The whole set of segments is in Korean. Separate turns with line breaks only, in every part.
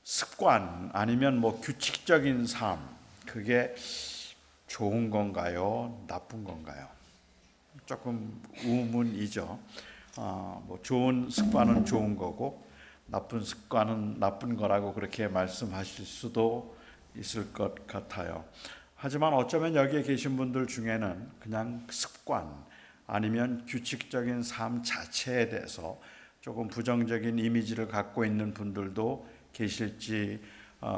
습관 아니면 규칙적인 삶, 그게 좋은 건가요? 나쁜 건가요? 조금 의문이죠. 좋은 습관은 좋은 거고 나쁜 습관은 나쁜 거라고 그렇게 말씀하실 수도 있을 것 같아요. 하지만 어쩌면 여기에 계신 분들 중에는 그냥 습관 아니면 규칙적인 삶 자체에 대해서 조금 부정적인 이미지를 갖고 있는 분들도 계실지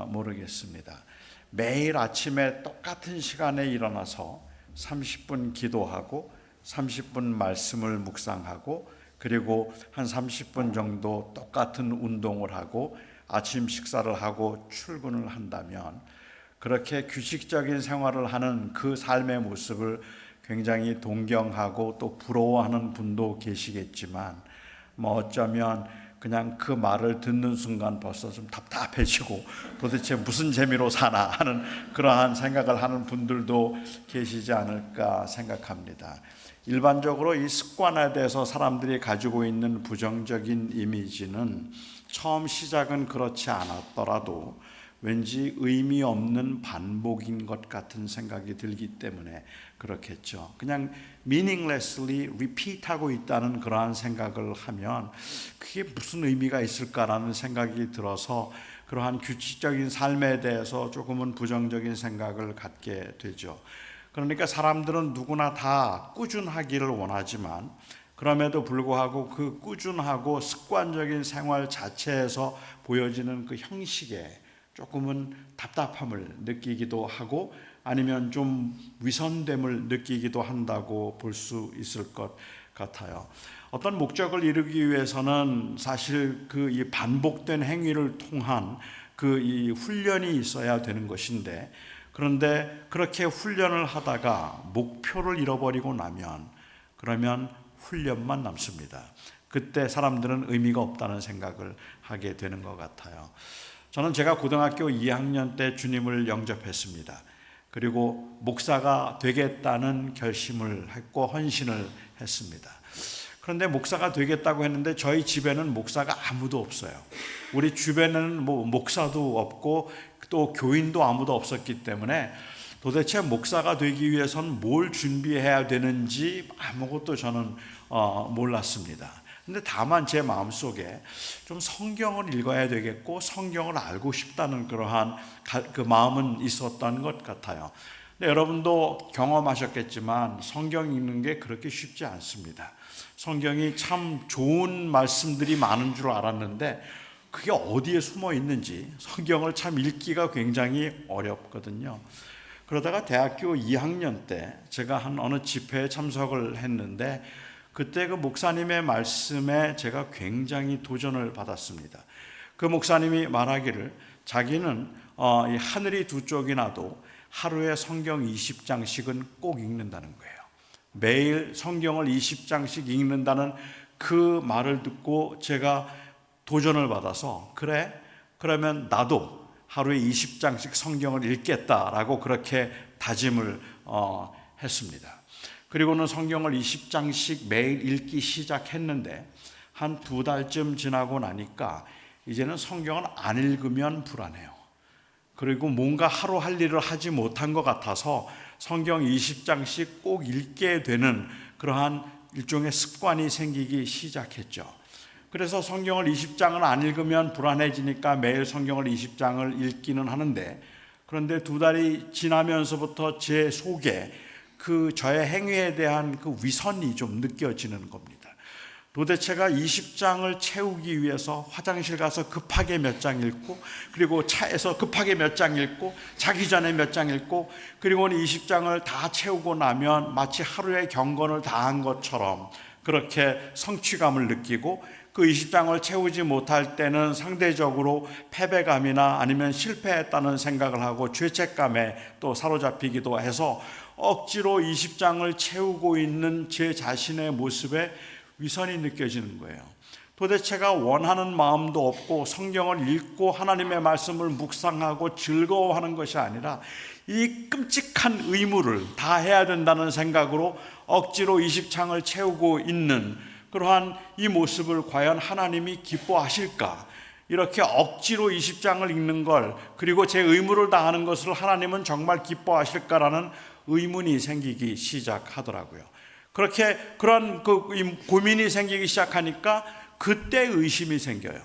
모르겠습니다. 매일 아침에 똑같은 시간에 일어나서 30분 기도하고 30분 말씀을 묵상하고 그리고 한 30분 정도 똑같은 운동을 하고 아침 식사를 하고 출근을 한다면 그렇게 규칙적인 생활을 하는 그 삶의 모습을 굉장히 동경하고 또 부러워하는 분도 계시겠지만 어쩌면 그냥 그 말을 듣는 순간 벌써 좀 답답해지고 도대체 무슨 재미로 사나 하는 그러한 생각을 하는 분들도 계시지 않을까 생각합니다. 일반적으로 이 습관에 대해서 사람들이 가지고 있는 부정적인 이미지는 처음 시작은 그렇지 않았더라도 왠지 의미 없는 반복인 것 같은 생각이 들기 때문에 그렇겠죠. 그냥 meaninglessly repeat하고 있다는 그러한 생각을 하면 그게 무슨 의미가 있을까라는 생각이 들어서 그러한 규칙적인 삶에 대해서 조금은 부정적인 생각을 갖게 되죠. 그러니까 사람들은 누구나 다 꾸준하기를 원하지만 그럼에도 불구하고 그 꾸준하고 습관적인 생활 자체에서 보여지는 그 형식에 조금은 답답함을 느끼기도 하고 아니면 좀 위선됨을 느끼기도 한다고 볼 수 있을 것 같아요. 어떤 목적을 이루기 위해서는 사실 그 이 반복된 행위를 통한 그 이 훈련이 있어야 되는 것인데 그런데 그렇게 훈련을 하다가 목표를 잃어버리고 나면 그러면 훈련만 남습니다. 그때 사람들은 의미가 없다는 생각을 하게 되는 것 같아요. 저는 제가 고등학교 2학년 때 주님을 영접했습니다. 그리고 목사가 되겠다는 결심을 했고 헌신을 했습니다. 그런데 목사가 되겠다고 했는데 저희 집에는 목사가 아무도 없어요. 우리 주변에는 목사도 없고 또 교인도 아무도 없었기 때문에 도대체 목사가 되기 위해서는 뭘 준비해야 되는지 아무것도 저는 몰랐습니다. 근데 다만 제 마음속에 좀 성경을 읽어야 되겠고 성경을 알고 싶다는 그러한 그 마음은 있었던 것 같아요. 근데 여러분도 경험하셨겠지만 성경 읽는 게 그렇게 쉽지 않습니다. 성경이 참 좋은 말씀들이 많은 줄 알았는데 그게 어디에 숨어 있는지 성경을 참 읽기가 굉장히 어렵거든요. 그러다가 대학교 2학년 때 제가 한 어느 집회에 참석을 했는데 그때 그 목사님의 말씀에 제가 굉장히 도전을 받았습니다. 그 목사님이 말하기를 자기는 이 하늘이 두 쪽이 나도 하루에 성경 20장씩은 꼭 읽는다는 거예요. 매일 성경을 20장씩 읽는다는 그 말을 듣고 제가 도전을 받아서 그래? 그러면 나도 하루에 20장씩 성경을 읽겠다라고 그렇게 다짐을 했습니다. 그리고는 성경을 20장씩 매일 읽기 시작했는데 한 2달쯤 지나고 나니까 이제는 성경을 안 읽으면 불안해요. 그리고 뭔가 하루 할 일을 하지 못한 것 같아서 성경 20장씩 꼭 읽게 되는 그러한 일종의 습관이 생기기 시작했죠. 그래서 성경을 20장을 안 읽으면 불안해지니까 매일 성경을 20장을 읽기는 하는데 그런데 2달이 지나면서부터 제 속에 그 저의 행위에 대한 그 위선이 좀 느껴지는 겁니다. 도대체가 20장을 채우기 위해서 화장실 가서 급하게 몇 장 읽고 그리고 차에서 급하게 몇 장 읽고 자기 전에 몇 장 읽고 그리고는 20장을 다 채우고 나면 마치 하루의 경건을 다한 것처럼 그렇게 성취감을 느끼고 그 20장을 채우지 못할 때는 상대적으로 패배감이나 아니면 실패했다는 생각을 하고 죄책감에 또 사로잡히기도 해서 억지로 20장을 채우고 있는 제 자신의 모습에 위선이 느껴지는 거예요. 도대체가 원하는 마음도 없고 성경을 읽고 하나님의 말씀을 묵상하고 즐거워하는 것이 아니라 이 끔찍한 의무를 다 해야 된다는 생각으로 억지로 20장을 채우고 있는 그러한 이 모습을 과연 하나님이 기뻐하실까? 이렇게 억지로 20장을 읽는 걸, 그리고 제 의무를 다하는 것을 하나님은 정말 기뻐하실까라는 의문이 생기기 시작하더라고요. 그렇게 그런 고민이 생기기 시작하니까 그때 의심이 생겨요.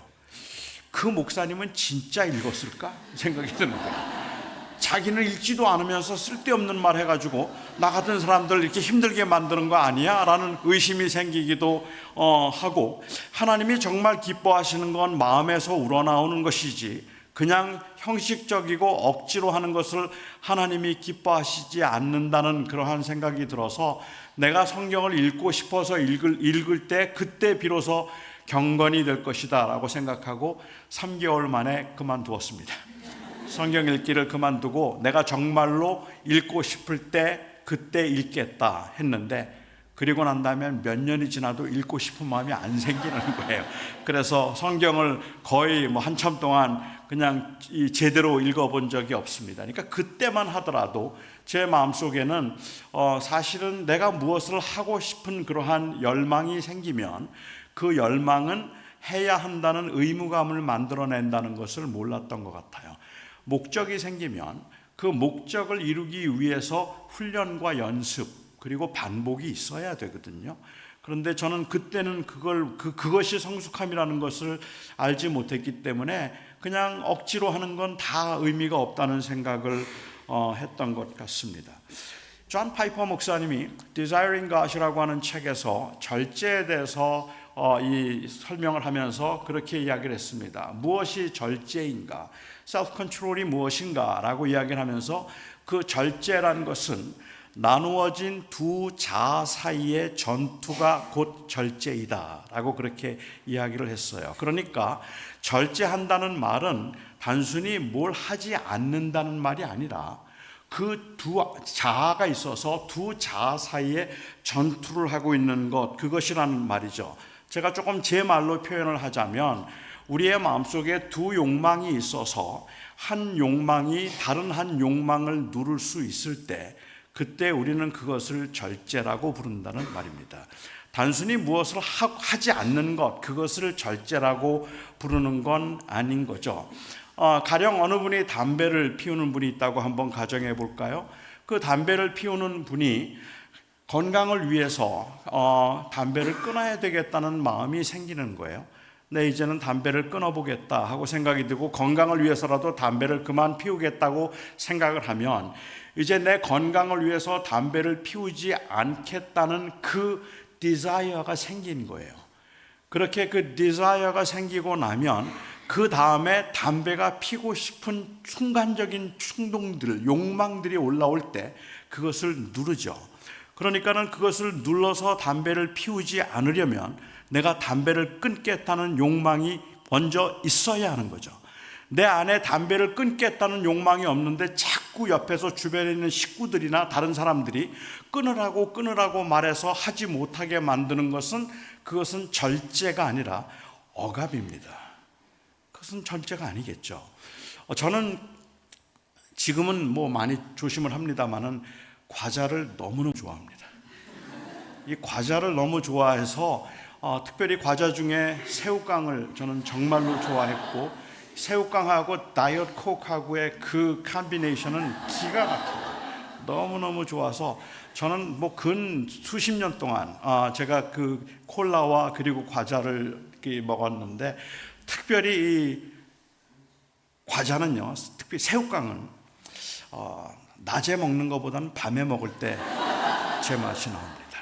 그 목사님은 진짜 읽었을까 생각이 드는 거예요. 자기는 읽지도 않으면서 쓸데없는 말 해가지고 나 같은 사람들 이렇게 힘들게 만드는 거 아니야? 라는 의심이 생기기도 하고, 하나님이 정말 기뻐하시는 건 마음에서 우러나오는 것이지 그냥 형식적이고 억지로 하는 것을 하나님이 기뻐하시지 않는다는 그러한 생각이 들어서 내가 성경을 읽고 싶어서 읽을 때 그때 비로소 경건이 될 것이다 라고 생각하고 3개월 만에 그만두었습니다. 성경 읽기를 그만두고 내가 정말로 읽고 싶을 때 그때 읽겠다 했는데, 그리고 난 다음에 몇 년이 지나도 읽고 싶은 마음이 안 생기는 거예요. 그래서 성경을 거의 한참 동안 그냥 제대로 읽어본 적이 없습니다. 그러니까 그때만 하더라도 제 마음속에는 사실은 내가 무엇을 하고 싶은 그러한 열망이 생기면 그 열망은 해야 한다는 의무감을 만들어낸다는 것을 몰랐던 것 같아요. 목적이 생기면 그 목적을 이루기 위해서 훈련과 연습 그리고 반복이 있어야 되거든요. 그런데 저는 그때는 그것이 성숙함이라는 것을 알지 못했기 때문에 그냥 억지로 하는 건 다 의미가 없다는 생각을 했던 것 같습니다. 존 파이퍼 목사님이 Desiring God이라고 하는 책에서 절제에 대해서 이 설명을 하면서 그렇게 이야기를 했습니다. 무엇이 절제인가? self-control이 무엇인가? 라고 이야기를 하면서 그 절제라는 것은 나누어진 두 자아 사이의 전투가 곧 절제이다 라고 그렇게 이야기를 했어요. 그러니까 절제한다는 말은 단순히 뭘 하지 않는다는 말이 아니라 그 두 자아가 있어서 두 자아 사이에 전투를 하고 있는 것, 그것이라는 말이죠. 제가 조금 제 말로 표현을 하자면 우리의 마음속에 두 욕망이 있어서 한 욕망이 다른 한 욕망을 누를 수 있을 때 그때 우리는 그것을 절제라고 부른다는 말입니다. 단순히 무엇을 하지 않는 것, 그것을 절제라고 부르는 건 아닌 거죠. 가령 어느 분이 담배를 피우는 분이 있다고 한번 가정해 볼까요? 그 담배를 피우는 분이 건강을 위해서 담배를 끊어야 되겠다는 마음이 생기는 거예요. 네, 이제는 담배를 끊어보겠다 하고 생각이 들고 건강을 위해서라도 담배를 그만 피우겠다고 생각을 하면 이제 내 건강을 위해서 담배를 피우지 않겠다는 그 디자이어가 생긴 거예요. 그렇게 그 디자이어가 생기고 나면 그 다음에 담배가 피고 싶은 순간적인 충동들, 욕망들이 올라올 때 그것을 누르죠. 그러니까는 그것을 눌러서 담배를 피우지 않으려면 내가 담배를 끊겠다는 욕망이 먼저 있어야 하는 거죠. 내 안에 담배를 끊겠다는 욕망이 없는데 자꾸 옆에서 주변에 있는 식구들이나 다른 사람들이 끊으라고 말해서 하지 못하게 만드는 것은 그것은 절제가 아니라 억압입니다. 그것은 절제가 아니겠죠. 저는 지금은 많이 조심을 합니다만은 과자를 너무너무 좋아합니다. 이 과자를 너무 좋아해서 특별히 과자 중에 새우깡을 저는 정말로 좋아했고, 새우깡하고 다이어트 코크하고의 그 콤비네이션은 기가 막혀요. 너무너무 좋아서 저는 근 수십 년 동안 제가 그 콜라와 그리고 과자를 먹었는데, 특별히 이 과자는요, 특히 새우깡은 낮에 먹는 것보다는 밤에 먹을 때 제 맛이 나옵니다.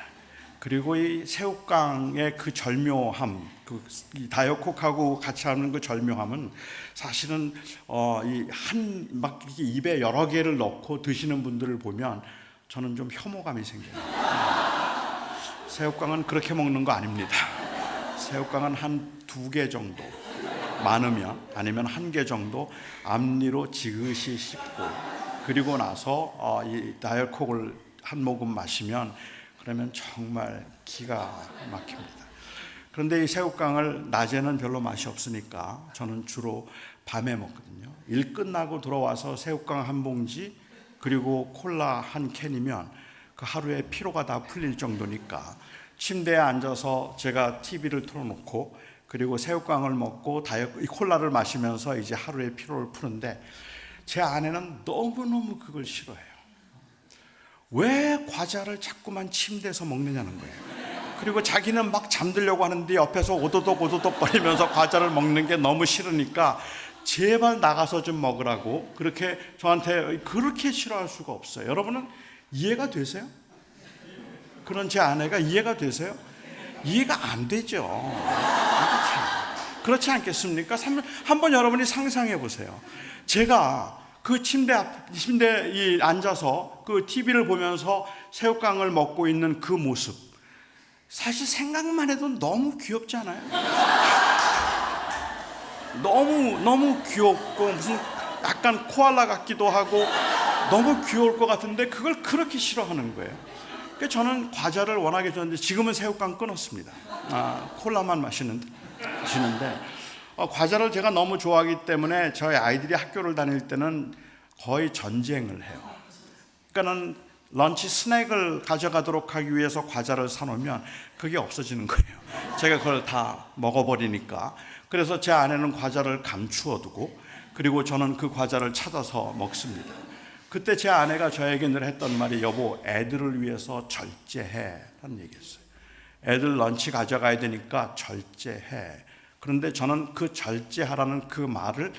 그리고 이 새우깡의 그 절묘함, 이 다이어트콕하고 같이 하는 그 절묘함은 사실은 막 이렇게 입에 여러 개를 넣고 드시는 분들을 보면 저는 좀 혐오감이 생겨요. 새우깡은 그렇게 먹는 거 아닙니다. 새우깡은 한 2개 정도, 많으면 아니면 1개 정도 앞니로 지그시 씹고 그리고 나서 이 다이어트콕을 한 모금 마시면 그러면 정말 기가 막힙니다. 그런데 이 새우깡을 낮에는 별로 맛이 없으니까 저는 주로 밤에 먹거든요. 일 끝나고 들어와서 새우깡 한 봉지 그리고 콜라 한 캔이면 그 하루의 피로가 다 풀릴 정도니까 침대에 앉아서 제가 TV를 틀어놓고 그리고 새우깡을 먹고 이 콜라를 마시면서 이제 하루의 피로를 푸는데, 제 아내는 너무너무 그걸 싫어해요. 왜 과자를 자꾸만 침대에서 먹느냐는 거예요. 그리고 자기는 막 잠들려고 하는데 옆에서 오도독 거리면서 과자를 먹는 게 너무 싫으니까 제발 나가서 좀 먹으라고 그렇게 저한테 그렇게 싫어할 수가 없어요. 여러분은 이해가 되세요? 그런 제 아내가 이해가 되세요? 이해가 안 되죠. 그렇지 않겠습니까? 한번 여러분이 상상해 보세요. 제가 그 침대에 앉아서 그 TV를 보면서 새우깡을 먹고 있는 그 모습, 사실 생각만 해도 너무 귀엽지 않아요? 너무 귀엽고 무슨 약간 코알라 같기도 하고 너무 귀여울 것 같은데 그걸 그렇게 싫어하는 거예요. 그래서 저는 과자를 워낙에 좋아하는데 지금은 새우깡 끊었습니다. 콜라만 마시는데 과자를 제가 너무 좋아하기 때문에 저희 아이들이 학교를 다닐 때는 거의 전쟁을 해요. 그러니까는 런치 스낵을 가져가도록 하기 위해서 과자를 사놓으면 그게 없어지는 거예요. 제가 그걸 다 먹어버리니까. 그래서 제 아내는 과자를 감추어 두고, 그리고 저는 그 과자를 찾아서 먹습니다. 그때 제 아내가 저에게 늘 했던 말이, 여보, 애들을 위해서 절제해 라는 얘기였어요. 애들 런치 가져가야 되니까 절제해. 그런데 저는 그 절제하라는 그 말을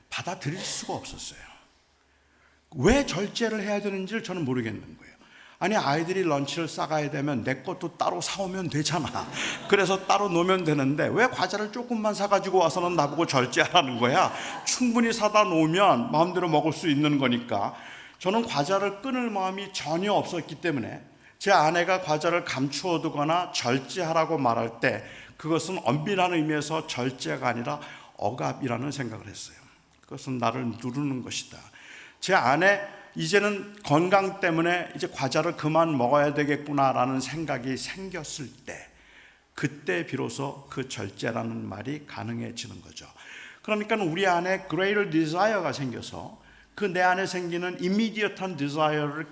받아들일 수가 없었어요. 왜 절제를 해야 되는지를 저는 모르겠는 거예요. 아니, 아이들이 런치를 싸가야 되면 내 것도 따로 사오면 되잖아. 그래서 따로 놓으면 되는데 왜 과자를 조금만 사가지고 와서는 나보고 절제하라는 거야? 충분히 사다 놓으면 마음대로 먹을 수 있는 거니까. 저는 과자를 끊을 마음이 전혀 없었기 때문에 제 아내가 과자를 감추어 두거나 절제하라고 말할 때 그것은 엄밀한 의미에서 절제가 아니라 억압이라는 생각을 했어요. 그것은 나를 누르는 것이다. 제 아내, 이제는 건강 때문에 이제 과자를 그만 먹어야 되겠구나라는 생각이 생겼을 때, 그때 비로소 그 절제라는 말이 가능해지는 거죠. 그러니까 우리 안에 greater desire가 생겨서 그 내 안에 생기는 immediate한 desire를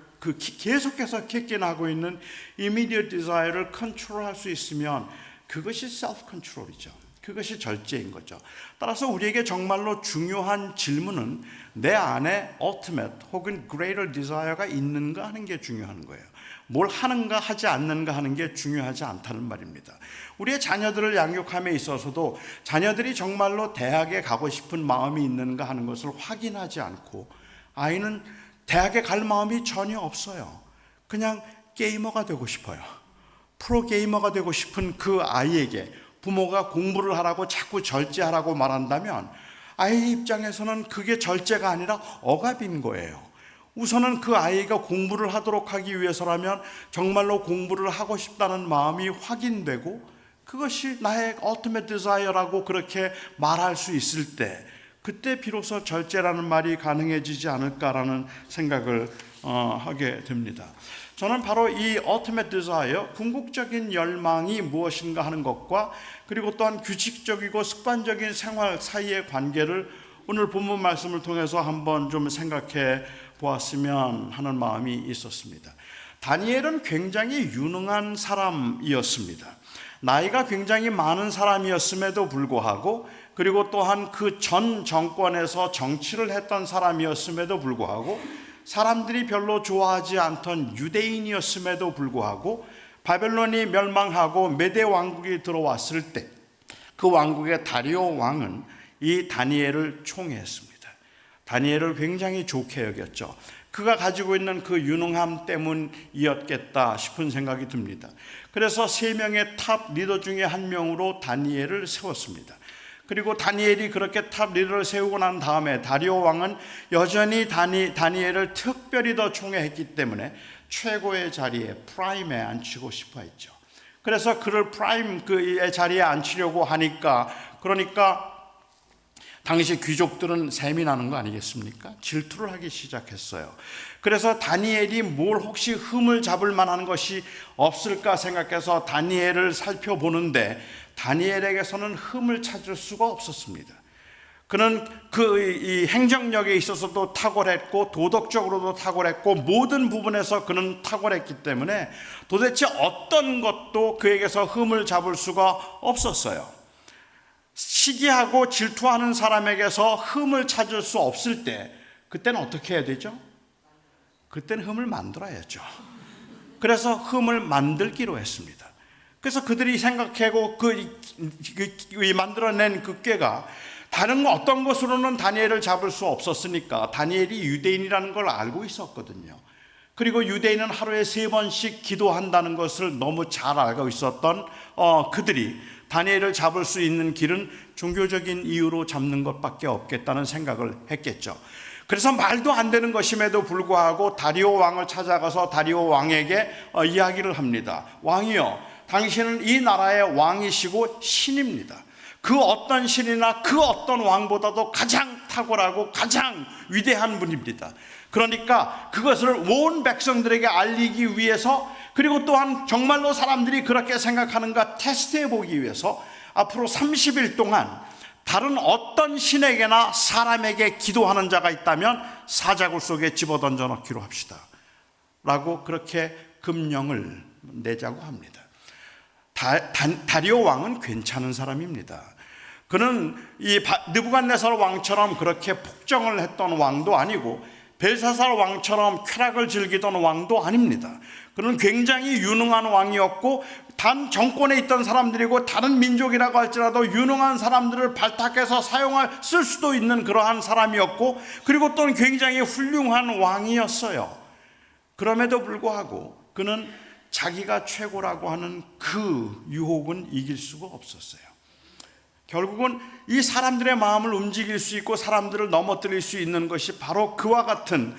계속해서 킥인하고 있는 immediate desire를 컨트롤할 수 있으면 그것이 self control이죠. 그것이 절제인 거죠. 따라서 우리에게 정말로 중요한 질문은 내 안에 ultimate 혹은 greater desire가 있는가 하는 게 중요한 거예요. 뭘 하는가 하지 않는가 하는 게 중요하지 않다는 말입니다. 우리의 자녀들을 양육함에 있어서도 자녀들이 정말로 대학에 가고 싶은 마음이 있는가 하는 것을 확인하지 않고, 아이는 대학에 갈 마음이 전혀 없어요. 그냥 게이머가 되고 싶어요. 프로게이머가 되고 싶은 그 아이에게 부모가 공부를 하라고 자꾸 절제하라고 말한다면 아이 입장에서는 그게 절제가 아니라 억압인 거예요. 우선은 그 아이가 공부를 하도록 하기 위해서라면 정말로 공부를 하고 싶다는 마음이 확인되고 그것이 나의 ultimate desire라고 그렇게 말할 수 있을 때, 그때 비로소 절제라는 말이 가능해지지 않을까라는 생각을 하게 됩니다. 저는 바로 이 ultimate desire, 궁극적인 열망이 무엇인가 하는 것과 그리고 또한 규칙적이고 습관적인 생활 사이의 관계를 오늘 본문 말씀을 통해서 한번 좀 생각해 보았으면 하는 마음이 있었습니다. 다니엘은 굉장히 유능한 사람이었습니다. 나이가 굉장히 많은 사람이었음에도 불구하고, 그리고 또한 그 전 정권에서 정치를 했던 사람이었음에도 불구하고, 사람들이 별로 좋아하지 않던 유대인이었음에도 불구하고, 바벨론이 멸망하고 메대 왕국이 들어왔을 때 그 왕국의 다리오 왕은 이 다니엘을 총애했습니다. 다니엘을 굉장히 좋게 여겼죠. 그가 가지고 있는 그 유능함 때문이었겠다 싶은 생각이 듭니다. 그래서 3명의 탑 리더 중에 한 명으로 다니엘을 세웠습니다. 그리고 다니엘이 그렇게 탑 리더를 세우고 난 다음에 다리오 왕은 여전히 다니엘을 특별히 더 총애했기 때문에 최고의 자리에 프라임에 앉히고 싶어 했죠. 그래서 그를 프라임 그의 자리에 앉히려고 하니까, 그러니까 당시 귀족들은 셈이 나는 거 아니겠습니까? 질투를 하기 시작했어요. 그래서 다니엘이 뭘 혹시 흠을 잡을 만한 것이 없을까 생각해서 다니엘을 살펴보는데 다니엘에게서는 흠을 찾을 수가 없었습니다. 그는 이 행정력에 있어서도 탁월했고 도덕적으로도 탁월했고 모든 부분에서 그는 탁월했기 때문에 도대체 어떤 것도 그에게서 흠을 잡을 수가 없었어요. 시기하고 질투하는 사람에게서 흠을 찾을 수 없을 때 그때는 어떻게 해야 되죠? 그때는 흠을 만들어야죠. 그래서 흠을 만들기로 했습니다. 그래서 그들이 생각하고 만들어낸 그 꾀가 다른 어떤 것으로는 다니엘을 잡을 수 없었으니까 다니엘이 유대인이라는 걸 알고 있었거든요. 그리고 유대인은 하루에 3번씩 기도한다는 것을 너무 잘 알고 있었던 그들이 다니엘을 잡을 수 있는 길은 종교적인 이유로 잡는 것밖에 없겠다는 생각을 했겠죠. 그래서 말도 안 되는 것임에도 불구하고 다리오 왕을 찾아가서 다리오 왕에게 이야기를 합니다. 왕이여, 당신은 이 나라의 왕이시고 신입니다. 그 어떤 신이나 그 어떤 왕보다도 가장 탁월하고 가장 위대한 분입니다. 그러니까 그것을 온 백성들에게 알리기 위해서, 그리고 또한 정말로 사람들이 그렇게 생각하는가 테스트해 보기 위해서 앞으로 30일 동안 다른 어떤 신에게나 사람에게 기도하는 자가 있다면 사자굴 속에 집어던져 넣기로 합시다 라고 그렇게 금령을 내자고 합니다. 다리오 왕은 괜찮은 사람입니다. 그는 이 느부갓네살 왕처럼 그렇게 폭정을 했던 왕도 아니고 벨사살 왕처럼 쾌락을 즐기던 왕도 아닙니다. 그는 굉장히 유능한 왕이었고 단 정권에 있던 사람들이고 다른 민족이라고 할지라도 유능한 사람들을 발탁해서 쓸 수도 있는 그러한 사람이었고, 그리고 또는 굉장히 훌륭한 왕이었어요. 그럼에도 불구하고 그는 자기가 최고라고 하는 그 유혹은 이길 수가 없었어요. 결국은 이 사람들의 마음을 움직일 수 있고 사람들을 넘어뜨릴 수 있는 것이 바로 그와 같은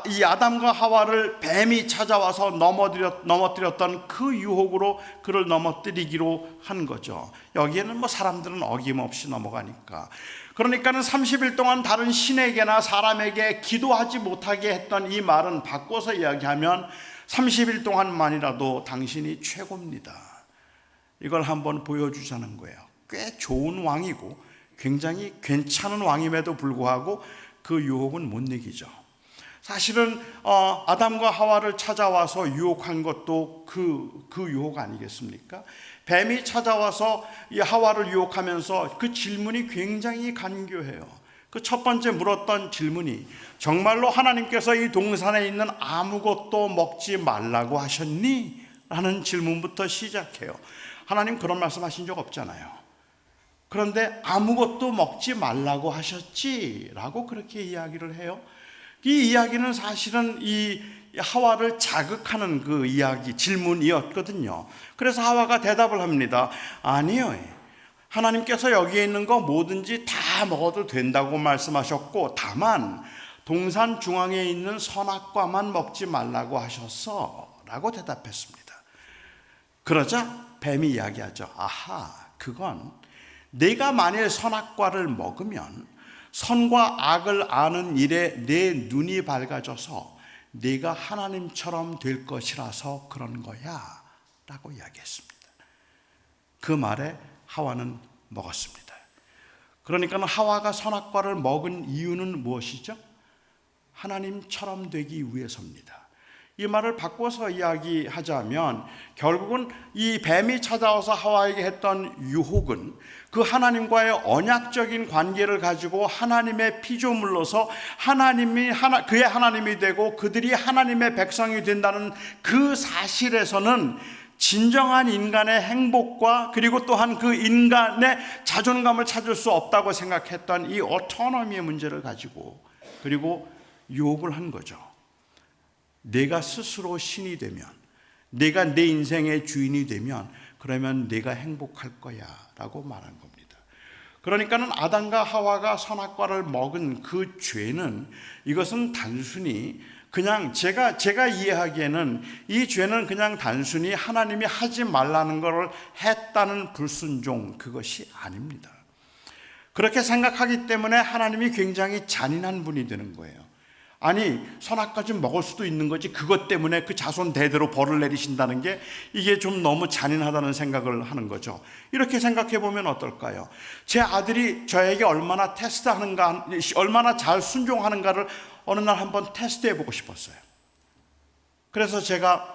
이 아담과 하와를 뱀이 찾아와서 넘어뜨렸던 그 유혹으로 그를 넘어뜨리기로 한 거죠. 여기에는 사람들은 어김없이 넘어가니까. 그러니까는 30일 동안 다른 신에게나 사람에게 기도하지 못하게 했던 이 말은 바꿔서 이야기하면 30일 동안만이라도 당신이 최고입니다. 이걸 한번 보여주자는 거예요. 꽤 좋은 왕이고 굉장히 괜찮은 왕임에도 불구하고 그 유혹은 못 이기죠. 사실은 아담과 하와를 찾아와서 유혹한 것도 그 유혹 아니겠습니까? 뱀이 찾아와서 이 하와를 유혹하면서 그 질문이 굉장히 간교해요. 그 첫 번째 물었던 질문이 정말로 하나님께서 이 동산에 있는 아무것도 먹지 말라고 하셨니? 라는 질문부터 시작해요. 하나님 그런 말씀하신 적 없잖아요. 그런데 아무것도 먹지 말라고 하셨지? 라고 그렇게 이야기를 해요. 이 이야기는 사실은 이 하와를 자극하는 그 이야기, 질문이었거든요. 그래서 하와가 대답을 합니다. 아니요, 하나님께서 여기에 있는 거 뭐든지 다 먹어도 된다고 말씀하셨고 다만 동산 중앙에 있는 선악과만 먹지 말라고 하셨어 라고 대답했습니다. 그러자 뱀이 이야기하죠. 아하, 그건 내가 만일 선악과를 먹으면 선과 악을 아는 일에 내 눈이 밝아져서 네가 하나님처럼 될 것이라서 그런 거야 라고 이야기했습니다. 그 말에 하와는 먹었습니다. 그러니까 하와가 선악과를 먹은 이유는 무엇이죠? 하나님처럼 되기 위해서입니다. 이 말을 바꿔서 이야기하자면 결국은 이 뱀이 찾아와서 하와에게 했던 유혹은 그 하나님과의 언약적인 관계를 가지고 하나님의 피조물로서 그의 하나님이 되고 그들이 하나님의 백성이 된다는 그 사실에서는 진정한 인간의 행복과 그리고 또한 그 인간의 자존감을 찾을 수 없다고 생각했던 이 오토노미의 문제를 가지고 그리고 유혹을 한 거죠. 내가 스스로 신이 되면, 내가 내 인생의 주인이 되면 그러면 내가 행복할 거야 라고 말한 겁니다. 그러니까는 아담과 하와가 선악과를 먹은 그 죄는, 이것은 단순히 그냥 제가 이해하기에는 이 죄는 그냥 단순히 하나님이 하지 말라는 것을 했다는 불순종, 그것이 아닙니다. 그렇게 생각하기 때문에 하나님이 굉장히 잔인한 분이 되는 거예요. 아니, 선악과 좀 먹을 수도 있는 거지 그것 때문에 그 자손 대대로 벌을 내리신다는 게 이게 좀 너무 잔인하다는 생각을 하는 거죠. 이렇게 생각해 보면 어떨까요? 제 아들이 저에게 얼마나 테스트하는가, 얼마나 잘 순종하는가를 어느 날 한번 테스트해 보고 싶었어요. 그래서 제가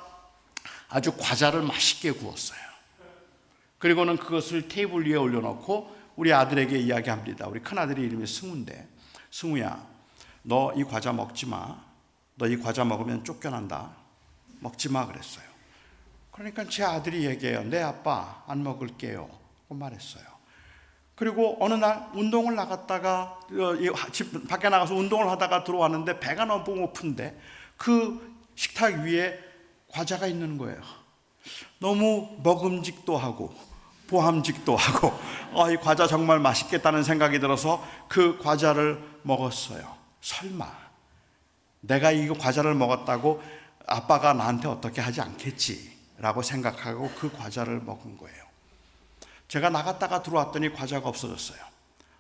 아주 과자를 맛있게 구웠어요. 그리고는 그것을 테이블 위에 올려놓고 우리 아들에게 이야기합니다. 우리 큰아들이 이름이 승우인데, 승우야, 너 이 과자 먹지 마. 너 이 과자 먹으면 쫓겨난다. 먹지 마 그랬어요. 그러니까 제 아들이 얘기해요. 네 아빠, 안 먹을게요 그 말했어요. 그리고 어느 날 운동을 나갔다가 집 밖에 나가서 운동을 하다가 들어왔는데 배가 너무 고픈데 그 식탁 위에 과자가 있는 거예요. 너무 먹음직도 하고 보함직도 하고 이 과자 정말 맛있겠다는 생각이 들어서 그 과자를 먹었어요. 설마 내가 이 과자를 먹었다고 아빠가 나한테 어떻게 하지 않겠지라고 생각하고 그 과자를 먹은 거예요. 제가 나갔다가 들어왔더니 과자가 없어졌어요.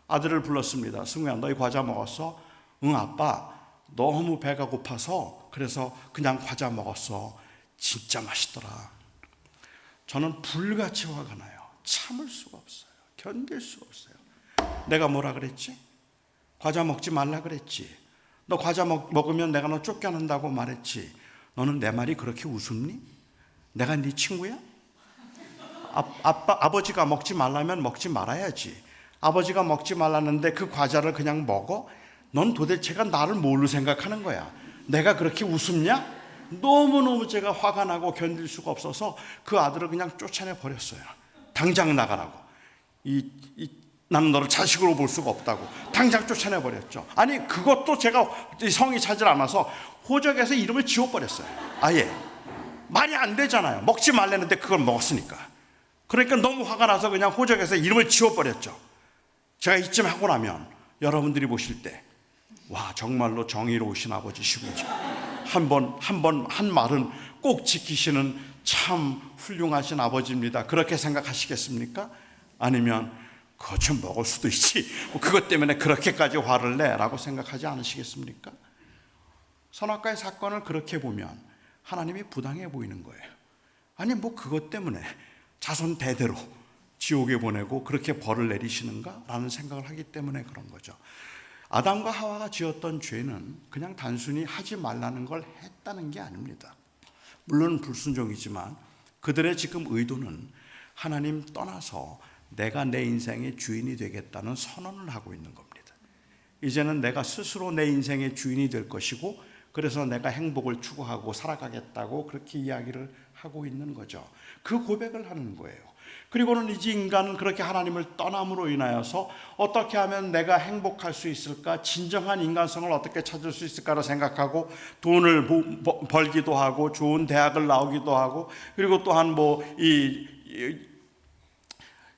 아들을 불렀습니다. 승우야, 너 이 과자 먹었어? 응 아빠, 너무 배가 고파서 그래서 그냥 과자 먹었어. 진짜 맛있더라. 저는 불같이 화가 나요. 참을 수가 없어요. 견딜 수가 없어요. 내가 뭐라 그랬지? 과자 먹지 말라 그랬지. 너 과자 먹으면 내가 너 쫓겨난다고 말했지. 너는 내 말이 그렇게 우습니? 내가 네 친구야? 아버지가 먹지 말라면 먹지 말아야지. 아버지가 먹지 말라는데 그 과자를 그냥 먹어? 넌 도대체가 나를 뭘로 생각하는 거야? 내가 그렇게 우습냐? 너무너무 제가 화가 나고 견딜 수가 없어서 그 아들을 그냥 쫓아내 버렸어요. 당장 나가라고. 나는 너를 자식으로 볼 수가 없다고 당장 쫓아내 버렸죠. 아니 그것도 제가 성이 차질 않아서 호적에서 이름을 지워버렸어요. 아예 말이 안 되잖아요. 먹지 말랬는데 그걸 먹었으니까. 그러니까 너무 화가 나서 그냥 호적에서 이름을 지워버렸죠. 제가 이쯤 하고 나면 여러분들이 보실 때 와 정말로 정의로우신 아버지시고 한 말은 꼭 지키시는 참 훌륭하신 아버지입니다. 그렇게 생각하시겠습니까? 아니면 그거 좀 먹을 수도 있지 그것 때문에 그렇게까지 화를 내 라고 생각하지 않으시겠습니까? 선악과의 사건을 그렇게 보면 하나님이 부당해 보이는 거예요. 아니 그것 때문에 자손 대대로 지옥에 보내고 그렇게 벌을 내리시는가? 라는 생각을 하기 때문에 그런 거죠. 아담과 하와가 지었던 죄는 그냥 단순히 하지 말라는 걸 했다는 게 아닙니다. 물론 불순종이지만 그들의 지금 의도는 하나님 떠나서 내가 내 인생의 주인이 되겠다는 선언을 하고 있는 겁니다. 이제는 내가 스스로 내 인생의 주인이 될 것이고 그래서 내가 행복을 추구하고 살아가겠다고 그렇게 이야기를 하고 있는 거죠. 그 고백을 하는 거예요. 그리고는 이제 인간은 그렇게 하나님을 떠남으로 인하여서 어떻게 하면 내가 행복할 수 있을까? 진정한 인간성을 어떻게 찾을 수 있을까를 생각하고 돈을 벌기도 하고 좋은 대학을 나오기도 하고 그리고 또한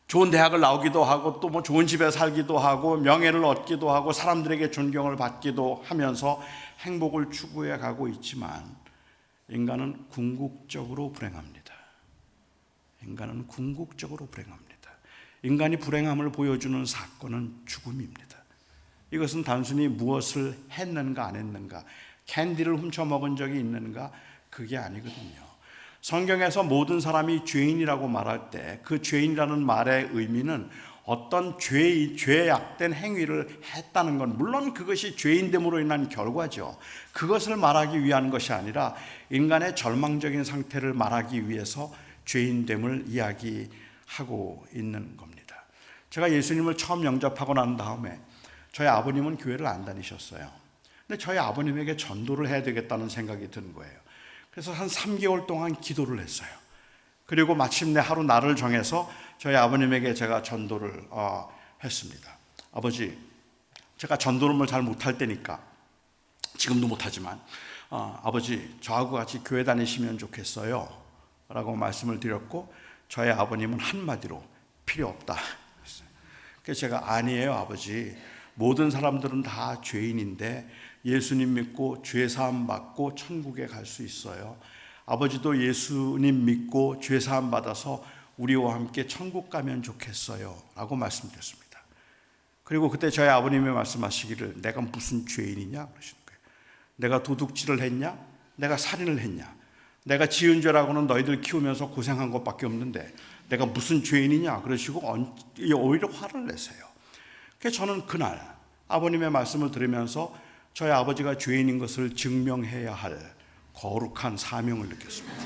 좋은 대학을 나오기도 하고 또 좋은 집에 살기도 하고 명예를 얻기도 하고 사람들에게 존경을 받기도 하면서 행복을 추구해 가고 있지만 인간은 궁극적으로 불행합니다. 인간은 궁극적으로 불행합니다. 인간이 불행함을 보여주는 사건은 죽음입니다. 이것은 단순히 무엇을 했는가 안 했는가, 캔디를 훔쳐 먹은 적이 있는가, 그게 아니거든요. 성경에서 모든 사람이 죄인이라고 말할 때 그 죄인이라는 말의 의미는 어떤 죄악된 행위를 했다는 건 물론 그것이 죄인됨으로 인한 결과죠. 그것을 말하기 위한 것이 아니라 인간의 절망적인 상태를 말하기 위해서 죄인됨을 이야기하고 있는 겁니다. 제가 예수님을 처음 영접하고 난 다음에 저희 아버님은 교회를 안 다니셨어요. 근데 저희 아버님에게 전도를 해야 되겠다는 생각이 든 거예요. 그래서 한 3개월 동안 기도를 했어요. 그리고 마침내 하루 날을 정해서 저희 아버님에게 제가 전도를 했습니다. 아버지, 제가 전도를 잘 못할 때니까 지금도 못하지만 아버지 저하고 같이 교회 다니시면 좋겠어요 라고 말씀을 드렸고 저희 아버님은 한마디로 필요 없다. 그래서 제가 아니에요 아버지, 모든 사람들은 다 죄인인데 예수님 믿고 죄사함 받고 천국에 갈 수 있어요. 아버지도 예수님 믿고 죄사함 받아서 우리와 함께 천국 가면 좋겠어요 라고 말씀드렸습니다. 그리고 그때 저희 아버님이 말씀하시기를 내가 무슨 죄인이냐 그러시는 거예요. 내가 도둑질을 했냐? 내가 살인을 했냐? 내가 지은 죄라고는 너희들 키우면서 고생한 것밖에 없는데 내가 무슨 죄인이냐 그러시고 오히려 화를 내세요. 그래서 저는 그날 아버님의 말씀을 들으면서 저희 아버지가 죄인인 것을 증명해야 할 거룩한 사명을 느꼈습니다.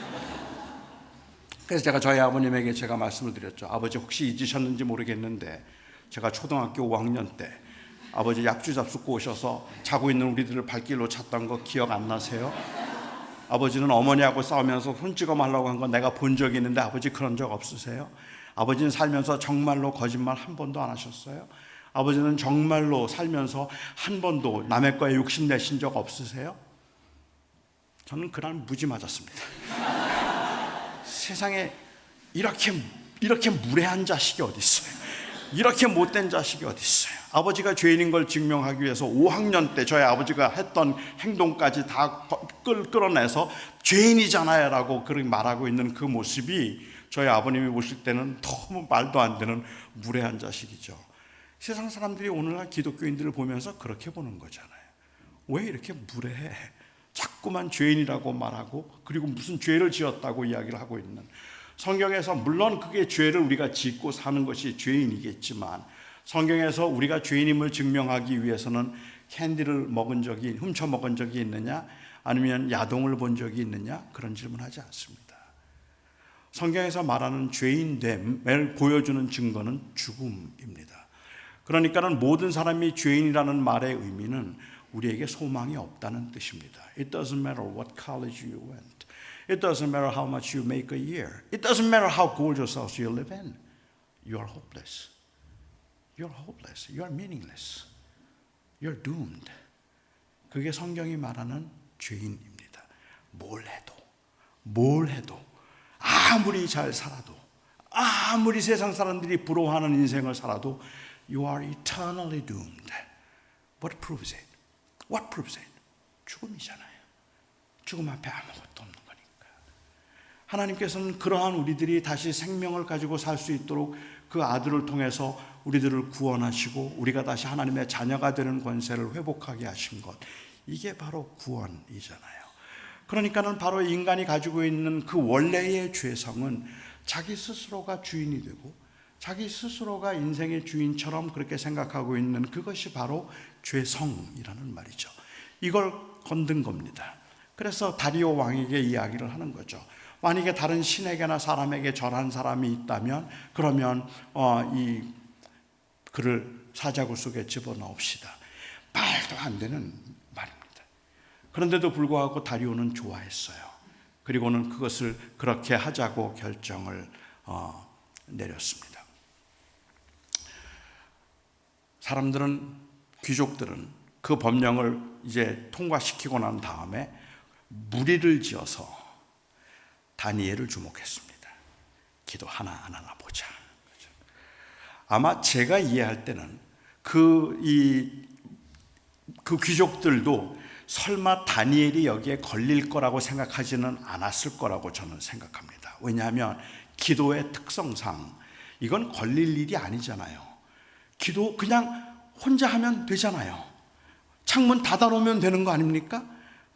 그래서 제가 저희 아버님에게 제가 말씀을 드렸죠. 아버지 혹시 잊으셨는지 모르겠는데 제가 초등학교 5학년 때 아버지 약주 잡숫고 오셔서 자고 있는 우리들을 발길로 찾던 거 기억 안 나세요? 아버지는 어머니하고 싸우면서 손찌검 하려고 한 거 내가 본 적이 있는데 아버지 그런 적 없으세요? 아버지는 살면서 정말로 거짓말 한 번도 안 하셨어요? 아버지는 정말로 살면서 한 번도 남의 거에 욕심내신 적 없으세요? 저는 그날 무지 맞았습니다. 세상에 이렇게 무례한 자식이 어디 있어요? 이렇게 못된 자식이 어디 있어요? 아버지가 죄인인 걸 증명하기 위해서 5학년 때 저희 아버지가 했던 행동까지 다 끌어내서 죄인이잖아요 라고 그렇게 말하고 있는 그 모습이 저희 아버님이 보실 때는 너무 말도 안 되는 무례한 자식이죠. 세상 사람들이 오늘날 기독교인들을 보면서 그렇게 보는 거잖아요. 왜 이렇게 무례해? 자꾸만 죄인이라고 말하고 그리고 무슨 죄를 지었다고 이야기를 하고 있는, 성경에서 물론 그게 죄를 우리가 짓고 사는 것이 죄인이겠지만 성경에서 우리가 죄인임을 증명하기 위해서는 캔디를 훔쳐 먹은 적이 있느냐 아니면 야동을 본 적이 있느냐 그런 질문하지 않습니다. 성경에서 말하는 죄인됨을 보여주는 증거는 죽음입니다. 그러니까는 모든 사람이 죄인이라는 말의 의미는 우리에게 소망이 없다는 뜻입니다. It doesn't matter what college you went. It doesn't matter how much you make a year. It doesn't matter how gorgeous house you live in. You are hopeless. You are hopeless. You are meaningless. You are doomed. 그게 성경이 말하는 죄인입니다. 뭘 해도 아무리 잘 살아도 아무리 세상 사람들이 부러워하는 인생을 살아도 You are eternally doomed. What proves it? What proves it? 죽음이잖아요. 죽음 앞에 아무것도 없는 거니까. 하나님께서는 그러한 우리들이 다시 생명을 가지고 살 수 있도록 그 아들을 통해서 우리들을 구원하시고 우리가 다시 하나님의 자녀가 되는 권세를 회복하게 하신 것, 이게 바로 구원이잖아요. 그러니까는 바로 인간이 가지고 있는 그 원래의 죄성은 자기 스스로가 주인이 되고 자기 스스로가 인생의 주인처럼 그렇게 생각하고 있는 그것이 바로 죄성이라는 말이죠. 이걸 건든 겁니다. 그래서 다리오 왕에게 이야기를 하는 거죠. 만약에 다른 신에게나 사람에게 절한 사람이 있다면 그러면 이 그를 사자굴 속에 집어넣읍시다. 말도 안 되는 말입니다. 그런데도 불구하고 다리오는 좋아했어요. 그리고는 그것을 그렇게 하자고 결정을 내렸습니다. 귀족들은 그 법령을 이제 통과시키고 난 다음에 무리를 지어서 다니엘을 주목했습니다. 기도 하나 안 하나 보자. 아마 제가 이해할 때는 그 귀족들도 설마 다니엘이 여기에 걸릴 거라고 생각하지는 않았을 거라고 저는 생각합니다. 왜냐하면 기도의 특성상 이건 걸릴 일이 아니잖아요. 기도 그냥 혼자 하면 되잖아요. 창문 닫아놓으면 되는 거 아닙니까?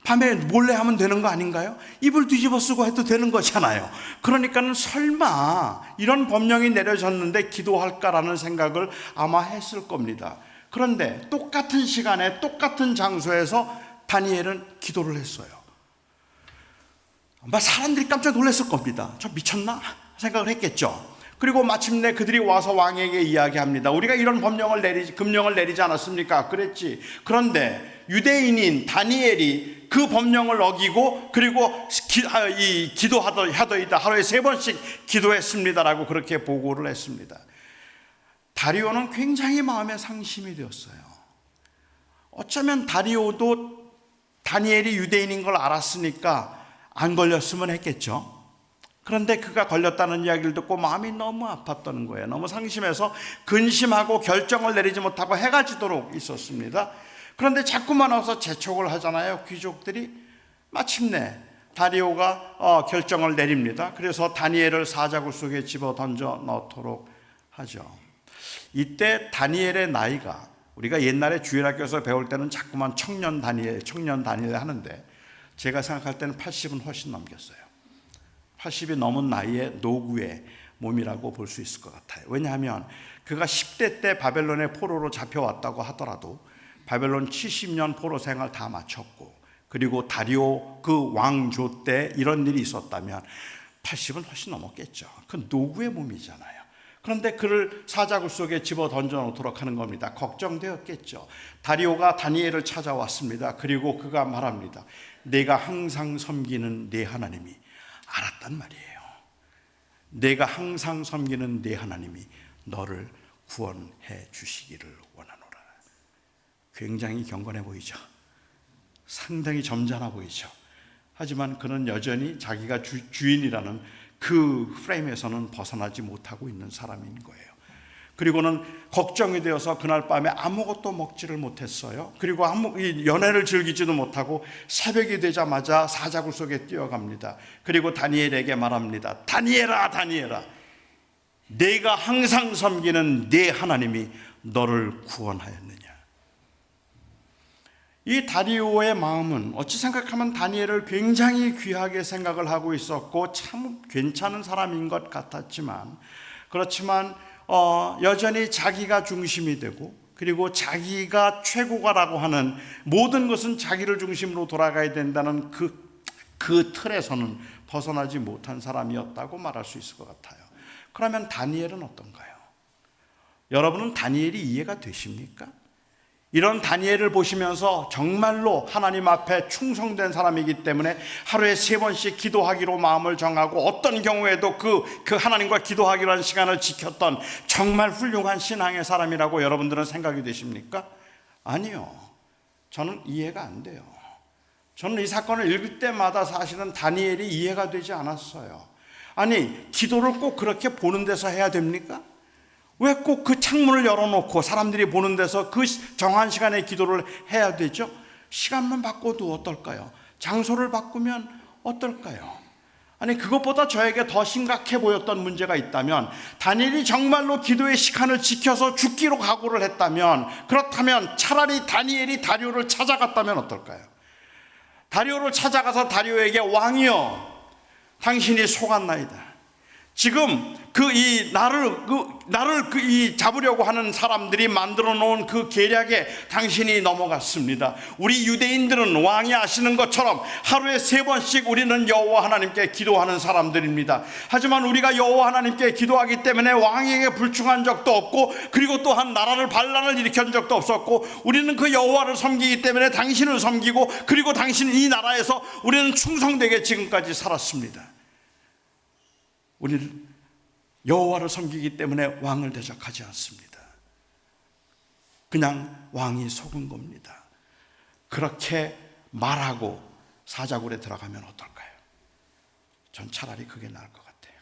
밤에 몰래 하면 되는 거 아닌가요? 이불 뒤집어 쓰고 해도 되는 거잖아요. 그러니까는 설마 이런 법령이 내려졌는데 기도할까라는 생각을 아마 했을 겁니다. 그런데 똑같은 시간에 똑같은 장소에서 다니엘은 기도를 했어요. 아마 사람들이 깜짝 놀랐을 겁니다. 저 미쳤나? 생각을 했겠죠. 그리고 마침내 그들이 와서 왕에게 이야기합니다. 우리가 이런 금령을 내리지 않았습니까? 그랬지. 그런데 유대인인 다니엘이 그 법령을 어기고 그리고 기도하더이다. 하루에 3번씩 기도했습니다라고 그렇게 보고를 했습니다. 다리오는 굉장히 마음에 상심이 되었어요. 어쩌면 다리오도 다니엘이 유대인인 걸 알았으니까 안 걸렸으면 했겠죠. 그런데 그가 걸렸다는 이야기를 듣고 마음이 너무 아팠다는 거예요. 너무 상심해서 근심하고 결정을 내리지 못하고 해가 지도록 있었습니다. 그런데 자꾸만 와서 재촉을 하잖아요. 귀족들이. 마침내 다리오가 결정을 내립니다. 그래서 다니엘을 사자굴 속에 집어 던져 넣도록 하죠. 이때 다니엘의 나이가, 우리가 옛날에 주일학교에서 배울 때는 자꾸만 청년 다니엘 하는데 제가 생각할 때는 80은 훨씬 넘겼어요. 80이 넘은 나이에 노구의 몸이라고 볼 수 있을 것 같아요. 왜냐하면 그가 10대 때 바벨론의 포로로 잡혀왔다고 하더라도 바벨론 70년 포로 생활 다 마쳤고 그리고 다리오 그 왕조 때 이런 일이 있었다면 80은 훨씬 넘었겠죠. 그 노구의 몸이잖아요. 그런데 그를 사자굴 속에 집어 던져놓도록 하는 겁니다. 걱정되었겠죠. 다리오가 다니엘을 찾아왔습니다. 그리고 그가 말합니다. 내가 항상 섬기는 내 하나님이, 알았단 말이에요. 내가 항상 섬기는 내 하나님이 너를 구원해 주시기를 원하노라. 굉장히 경건해 보이죠. 상당히 점잖아 보이죠. 하지만 그는 여전히 자기가 주인이라는 그 프레임에서는 벗어나지 못하고 있는 사람인 거예요. 그리고는 걱정이 되어서 그날 밤에 아무것도 먹지를 못했어요. 그리고 연애를 즐기지도 못하고 새벽이 되자마자 사자굴 속에 뛰어갑니다. 그리고 다니엘에게 말합니다. 다니엘아, 다니엘아, 내가 항상 섬기는 내 하나님이 너를 구원하였느냐. 이 다리오의 마음은 어찌 생각하면 다니엘을 굉장히 귀하게 생각을 하고 있었고 참 괜찮은 사람인 것 같았지만, 그렇지만 여전히 자기가 중심이 되고, 그리고 자기가 최고가라고 하는 모든 것은 자기를 중심으로 돌아가야 된다는 그 틀에서는 벗어나지 못한 사람이었다고 말할 수 있을 것 같아요. 그러면 다니엘은 어떤가요? 여러분은 다니엘이 이해가 되십니까? 이런 다니엘을 보시면서 정말로 하나님 앞에 충성된 사람이기 때문에 하루에 3번씩 기도하기로 마음을 정하고 어떤 경우에도 그 하나님과 기도하기로 한 시간을 지켰던 정말 훌륭한 신앙의 사람이라고 여러분들은 생각이 되십니까? 아니요. 저는 이해가 안 돼요. 저는 이 사건을 읽을 때마다 사실은 다니엘이 이해가 되지 않았어요. 아니, 기도를 꼭 그렇게 보는 데서 해야 됩니까? 왜 꼭 그 창문을 열어놓고 사람들이 보는 데서 그 정한 시간에 기도를 해야 되죠? 시간만 바꿔도 어떨까요? 장소를 바꾸면 어떨까요? 아니, 그것보다 저에게 더 심각해 보였던 문제가 있다면, 다니엘이 정말로 기도의 시간을 지켜서 죽기로 각오를 했다면, 그렇다면 차라리 다니엘이 다리오를 찾아갔다면 어떨까요? 다리오를 찾아가서 다리오에게 왕이여, 당신이 속았나이다. 지금 나를 잡으려고 하는 사람들이 만들어 놓은 그 계략에 당신이 넘어갔습니다. 우리 유대인들은 왕이 아시는 것처럼 하루에 3번씩 우리는 여호와 하나님께 기도하는 사람들입니다. 하지만 우리가 여호와 하나님께 기도하기 때문에 왕에게 불충한 적도 없고, 그리고 또한 나라를 반란을 일으킨 적도 없었고, 우리는 그 여호와를 섬기기 때문에 당신을 섬기고, 그리고 당신 이 나라에서 우리는 충성되게 지금까지 살았습니다. 우리는 여호와를 섬기기 때문에 왕을 대적하지 않습니다. 그냥 왕이 속은 겁니다. 그렇게 말하고 사자굴에 들어가면 어떨까요? 전 차라리 그게 나을 것 같아요.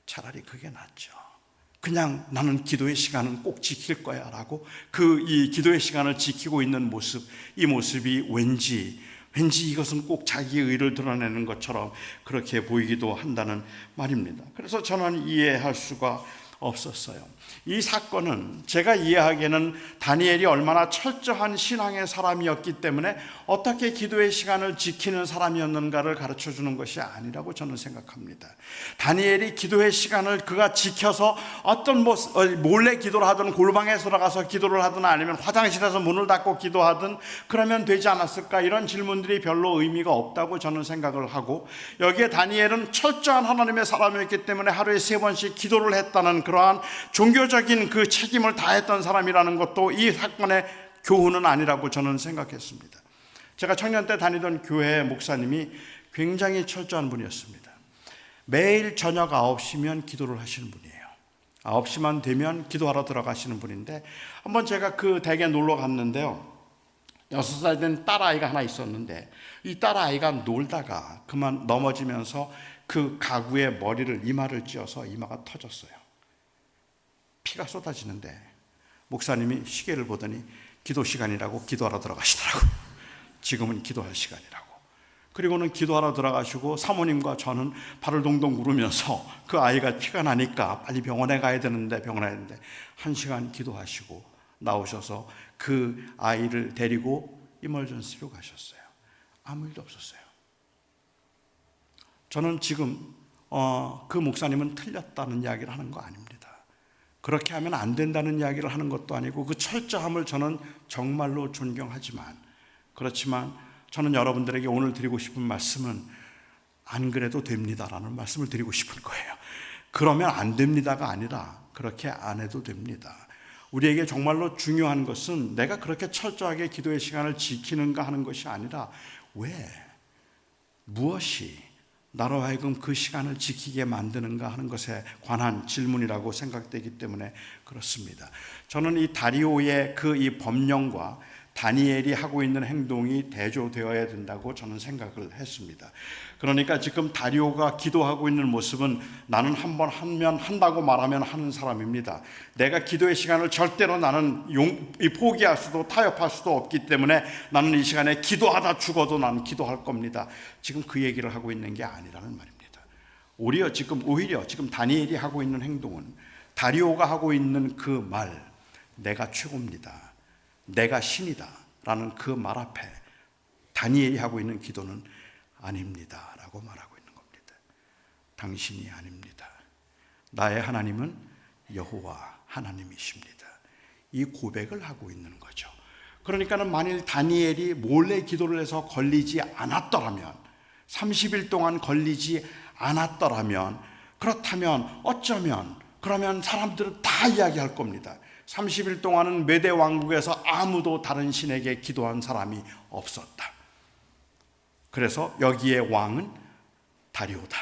차라리 그게 낫죠. 그냥 나는 기도의 시간은 꼭 지킬 거야 라고 이 기도의 시간을 지키고 있는 모습, 이 모습이 왠지 이것은 꼭 자기의 의를 드러내는 것처럼 그렇게 보이기도 한다는 말입니다. 그래서 저는 이해할 수가 없었어요. 이 사건은 제가 이해하기에는 다니엘이 얼마나 철저한 신앙의 사람이었기 때문에 어떻게 기도의 시간을 지키는 사람이었는가를 가르쳐주는 것이 아니라고 저는 생각합니다. 다니엘이 기도의 시간을 그가 지켜서 어떤 몰래 기도를 하든 골방에 들어가서 기도를 하든 아니면 화장실에서 문을 닫고 기도하든 그러면 되지 않았을까, 이런 질문들이 별로 의미가 없다고 저는 생각을 하고, 여기에 다니엘은 철저한 하나님의 사람이었기 때문에 하루에 3번씩 기도를 했다는 그러한 종교적인 그 책임을 다했던 사람이라는 것도 이 사건의 교훈은 아니라고 저는 생각했습니다. 제가 청년 때 다니던 교회 목사님이 굉장히 철저한 분이었습니다. 매일 저녁 9시면 기도를 하시는 분이에요. 9시만 되면 기도하러 들어가시는 분인데, 한번 제가 그 댁에 놀러 갔는데요, 6살 된 딸아이가 하나 있었는데, 이 딸아이가 놀다가 그만 넘어지면서 그 가구에 이마를 찧어서 이마가 터졌어요. 피가 쏟아지는데 목사님이 시계를 보더니 기도 시간이라고 기도하러 들어가시더라고요. 지금은 기도할 시간이라고. 그리고는 기도하러 들어가시고 사모님과 저는 발을 동동 구르면서 그 아이가 피가 나니까 빨리 병원에 가야 되는데 1시간 기도하시고 나오셔서 그 아이를 데리고 이멀전시로 가셨어요. 아무 일도 없었어요. 저는 지금 그 목사님은 틀렸다는 이야기를 하는 거 아닙니다. 그렇게 하면 안 된다는 이야기를 하는 것도 아니고, 그 철저함을 저는 정말로 존경하지만, 그렇지만 저는 여러분들에게 오늘 드리고 싶은 말씀은 안 그래도 됩니다라는 말씀을 드리고 싶은 거예요. 그러면 안 됩니다가 아니라 그렇게 안 해도 됩니다. 우리에게 정말로 중요한 것은 내가 그렇게 철저하게 기도의 시간을 지키는가 하는 것이 아니라 왜, 무엇이 나로 하여금 그 시간을 지키게 만드는가 하는 것에 관한 질문이라고 생각되기 때문에 그렇습니다. 저는 이 다리오의 이 법령과 다니엘이 하고 있는 행동이 대조되어야 된다고 저는 생각을 했습니다. 그러니까 지금 다리오가 기도하고 있는 모습은 나는 한번 하면 한다고 말하면 하는 사람입니다. 내가 기도의 시간을 절대로 나는 포기할 수도 타협할 수도 없기 때문에 나는 이 시간에 기도하다 죽어도 나는 기도할 겁니다. 지금 그 얘기를 하고 있는 게 아니라는 말입니다. 오히려 지금 다니엘이 하고 있는 행동은 다리오가 하고 있는 그 말, 내가 최고입니다, 내가 신이다 라는 그 말 앞에 다니엘이 하고 있는 기도는 아닙니다 라고 말하고 있는 겁니다. 당신이 아닙니다. 나의 하나님은 여호와 하나님이십니다. 이 고백을 하고 있는 거죠. 그러니까는 만일 다니엘이 몰래 기도를 해서 걸리지 않았더라면, 30일 동안 걸리지 않았더라면, 그렇다면 어쩌면 그러면 사람들은 다 이야기할 겁니다. 30일 동안은 메대 왕국에서 아무도 다른 신에게 기도한 사람이 없었다. 그래서 여기에 왕은 다리오다,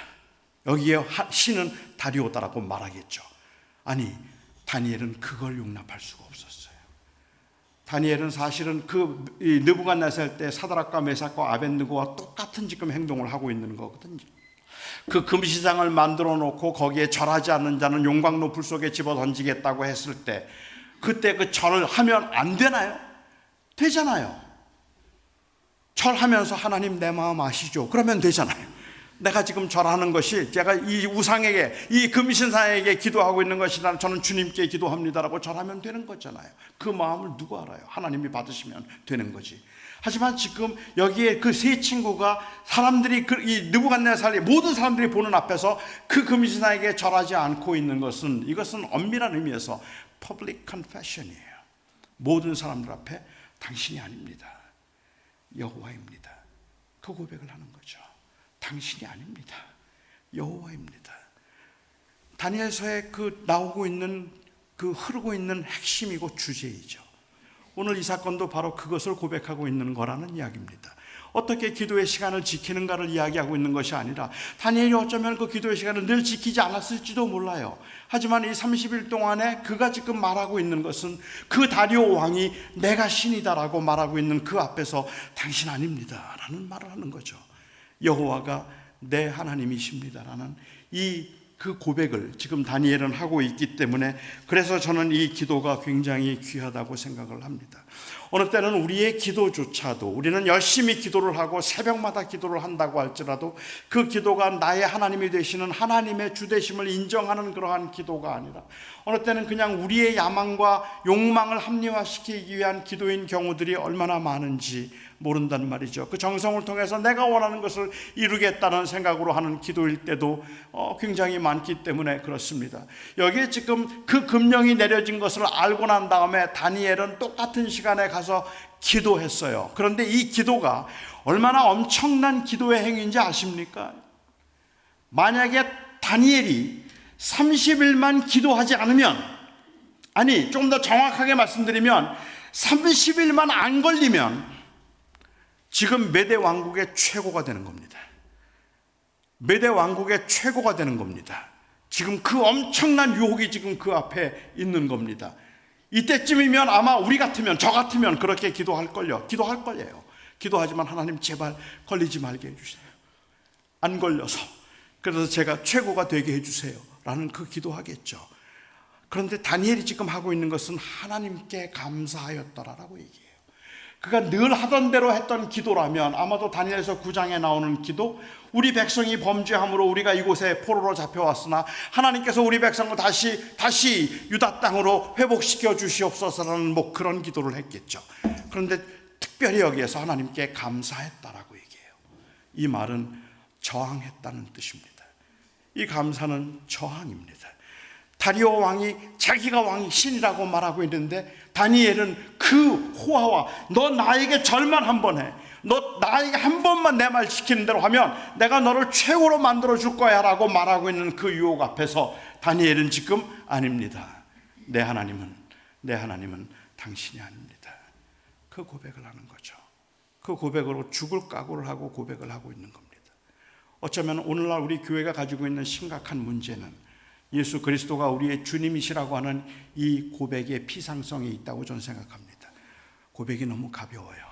여기에 신은 다리오다라고 말하겠죠. 아니, 다니엘은 그걸 용납할 수가 없었어요. 다니엘은 사실은 느부갓네살 때 사드락과 메삭과 아벳느고와 똑같은 지금 행동을 하고 있는 거거든요. 그 금시장을 만들어 놓고 거기에 절하지 않는 자는 용광로 불 속에 집어 던지겠다고 했을 때, 그때 그 절을 하면 안 되나요? 되잖아요. 절하면서 하나님 내 마음 아시죠? 그러면 되잖아요. 내가 지금 절하는 것이 제가 이 우상에게, 이 금신상에게 기도하고 있는 것이라 저는 주님께 기도합니다라고 절하면 되는 거잖아요. 그 마음을 누가 알아요? 하나님이 받으시면 되는 거지. 하지만 지금 여기에 그 세 친구가 사람들이 이 느부갓네살이 모든 사람들이 보는 앞에서 그 금신상에게 절하지 않고 있는 것은, 이것은 엄밀한 의미에서 public confession이에요. 모든 사람들 앞에 당신이 아닙니다, 여호와입니다, 그 고백을 하는 거죠. 당신이 아닙니다, 여호와입니다. 다니엘서에 나오고 있는 흐르고 있는 핵심이고 주제이죠. 오늘 이 사건도 바로 그것을 고백하고 있는 거라는 이야기입니다. 어떻게 기도의 시간을 지키는가를 이야기하고 있는 것이 아니라, 다니엘이 어쩌면 그 기도의 시간을 늘 지키지 않았을지도 몰라요. 하지만 이 30일 동안에 그가 지금 말하고 있는 것은 그 다리오 왕이 내가 신이다라고 말하고 있는 그 앞에서 당신 아닙니다 라는 말을 하는 거죠. 여호와가 내 하나님이십니다라는 그 고백을 지금 다니엘은 하고 있기 때문에, 그래서 저는 이 기도가 굉장히 귀하다고 생각을 합니다. 어느 때는 우리의 기도조차도, 우리는 열심히 기도를 하고 새벽마다 기도를 한다고 할지라도 그 기도가 나의 하나님이 되시는 하나님의 주되심을 인정하는 그러한 기도가 아니라, 어느 때는 그냥 우리의 야망과 욕망을 합리화시키기 위한 기도인 경우들이 얼마나 많은지 모른단 말이죠. 그 정성을 통해서 내가 원하는 것을 이루겠다는 생각으로 하는 기도일 때도 굉장히 많기 때문에 그렇습니다. 여기에 지금 그 금령이 내려진 것을 알고 난 다음에 다니엘은 똑같은 시간에 가서 기도했어요. 그런데 이 기도가 얼마나 엄청난 기도의 행위인지 아십니까? 만약에 다니엘이 30일만 기도하지 않으면, 아니 좀 더 정확하게 말씀드리면 30일만 안 걸리면 지금 메대 왕국의 최고가 되는 겁니다. 메대 왕국의 최고가 되는 겁니다. 지금 그 엄청난 유혹이 지금 그 앞에 있는 겁니다. 이때쯤이면 아마 우리 같으면, 저 같으면 그렇게 기도할 거예요. 기도하지만 하나님 제발 걸리지 말게 해주세요. 안 걸려서, 그래서 제가 최고가 되게 해주세요 라는 그 기도하겠죠. 그런데 다니엘이 지금 하고 있는 것은 하나님께 감사하였더라라고 얘기해요. 그가 늘 하던 대로 했던 기도라면 아마도 다니엘서 9장에 나오는 기도, 우리 백성이 범죄함으로 우리가 이곳에 포로로 잡혀왔으나 하나님께서 우리 백성을 다시 유다 땅으로 회복시켜 주시옵소서라는 그런 기도를 했겠죠. 그런데 특별히 여기에서 하나님께 감사했다라고 얘기해요. 이 말은 저항했다는 뜻입니다. 이 감사는 저항입니다. 다리오 왕이 자기가 왕이 신이라고 말하고 있는데, 다니엘은 그 호화와 너 나에게 절만 한번 해, 너 나에게 한 번만 내 말 시키는 대로 하면 내가 너를 최고로 만들어 줄 거야 라고 말하고 있는 그 유혹 앞에서 다니엘은 지금 아닙니다. 내 하나님은 당신이 아닙니다. 그 고백을 하는 거죠. 그 고백으로 죽을 각오를 하고 고백을 하고 있는 겁니다. 어쩌면 오늘날 우리 교회가 가지고 있는 심각한 문제는 예수 그리스도가 우리의 주님이시라고 하는 이 고백의 피상성이 있다고 저는 생각합니다. 고백이 너무 가벼워요.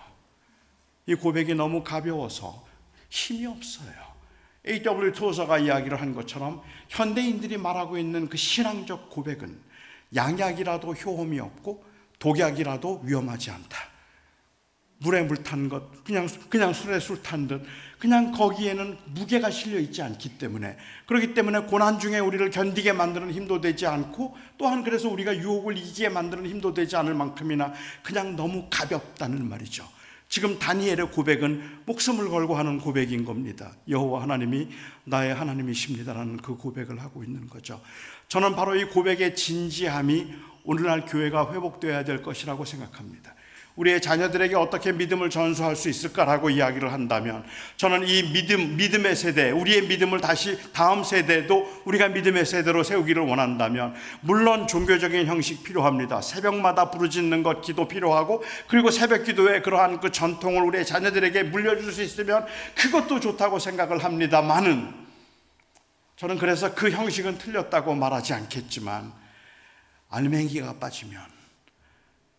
이 고백이 너무 가벼워서 힘이 없어요. A.W. 토저가 이야기를 한 것처럼 현대인들이 말하고 있는 그 신앙적 고백은 양약이라도 효험이 없고 독약이라도 위험하지 않다. 물에 물 탄 것, 그냥 술에 술 탄 듯, 그냥 거기에는 무게가 실려 있지 않기 때문에, 그렇기 때문에 고난 중에 우리를 견디게 만드는 힘도 되지 않고, 또한 그래서 우리가 유혹을 이기게 만드는 힘도 되지 않을 만큼이나 그냥 너무 가볍다는 말이죠. 지금 다니엘의 고백은 목숨을 걸고 하는 고백인 겁니다. 여호와 하나님이 나의 하나님이십니다라는 그 고백을 하고 있는 거죠. 저는 바로 이 고백의 진지함이 오늘날 교회가 회복되어야 될 것이라고 생각합니다. 우리의 자녀들에게 어떻게 믿음을 전수할 수 있을까라고 이야기를 한다면, 저는 이 믿음의 세대, 우리의 믿음을 다시 다음 세대도 우리가 믿음의 세대로 세우기를 원한다면, 물론 종교적인 형식 필요합니다. 새벽마다 부르짖는 것 기도 필요하고, 그리고 새벽 기도에 그러한 그 전통을 우리의 자녀들에게 물려줄 수 있으면 그것도 좋다고 생각을 합니다만은, 저는 그래서 그 형식은 틀렸다고 말하지 않겠지만, 알맹이가 빠지면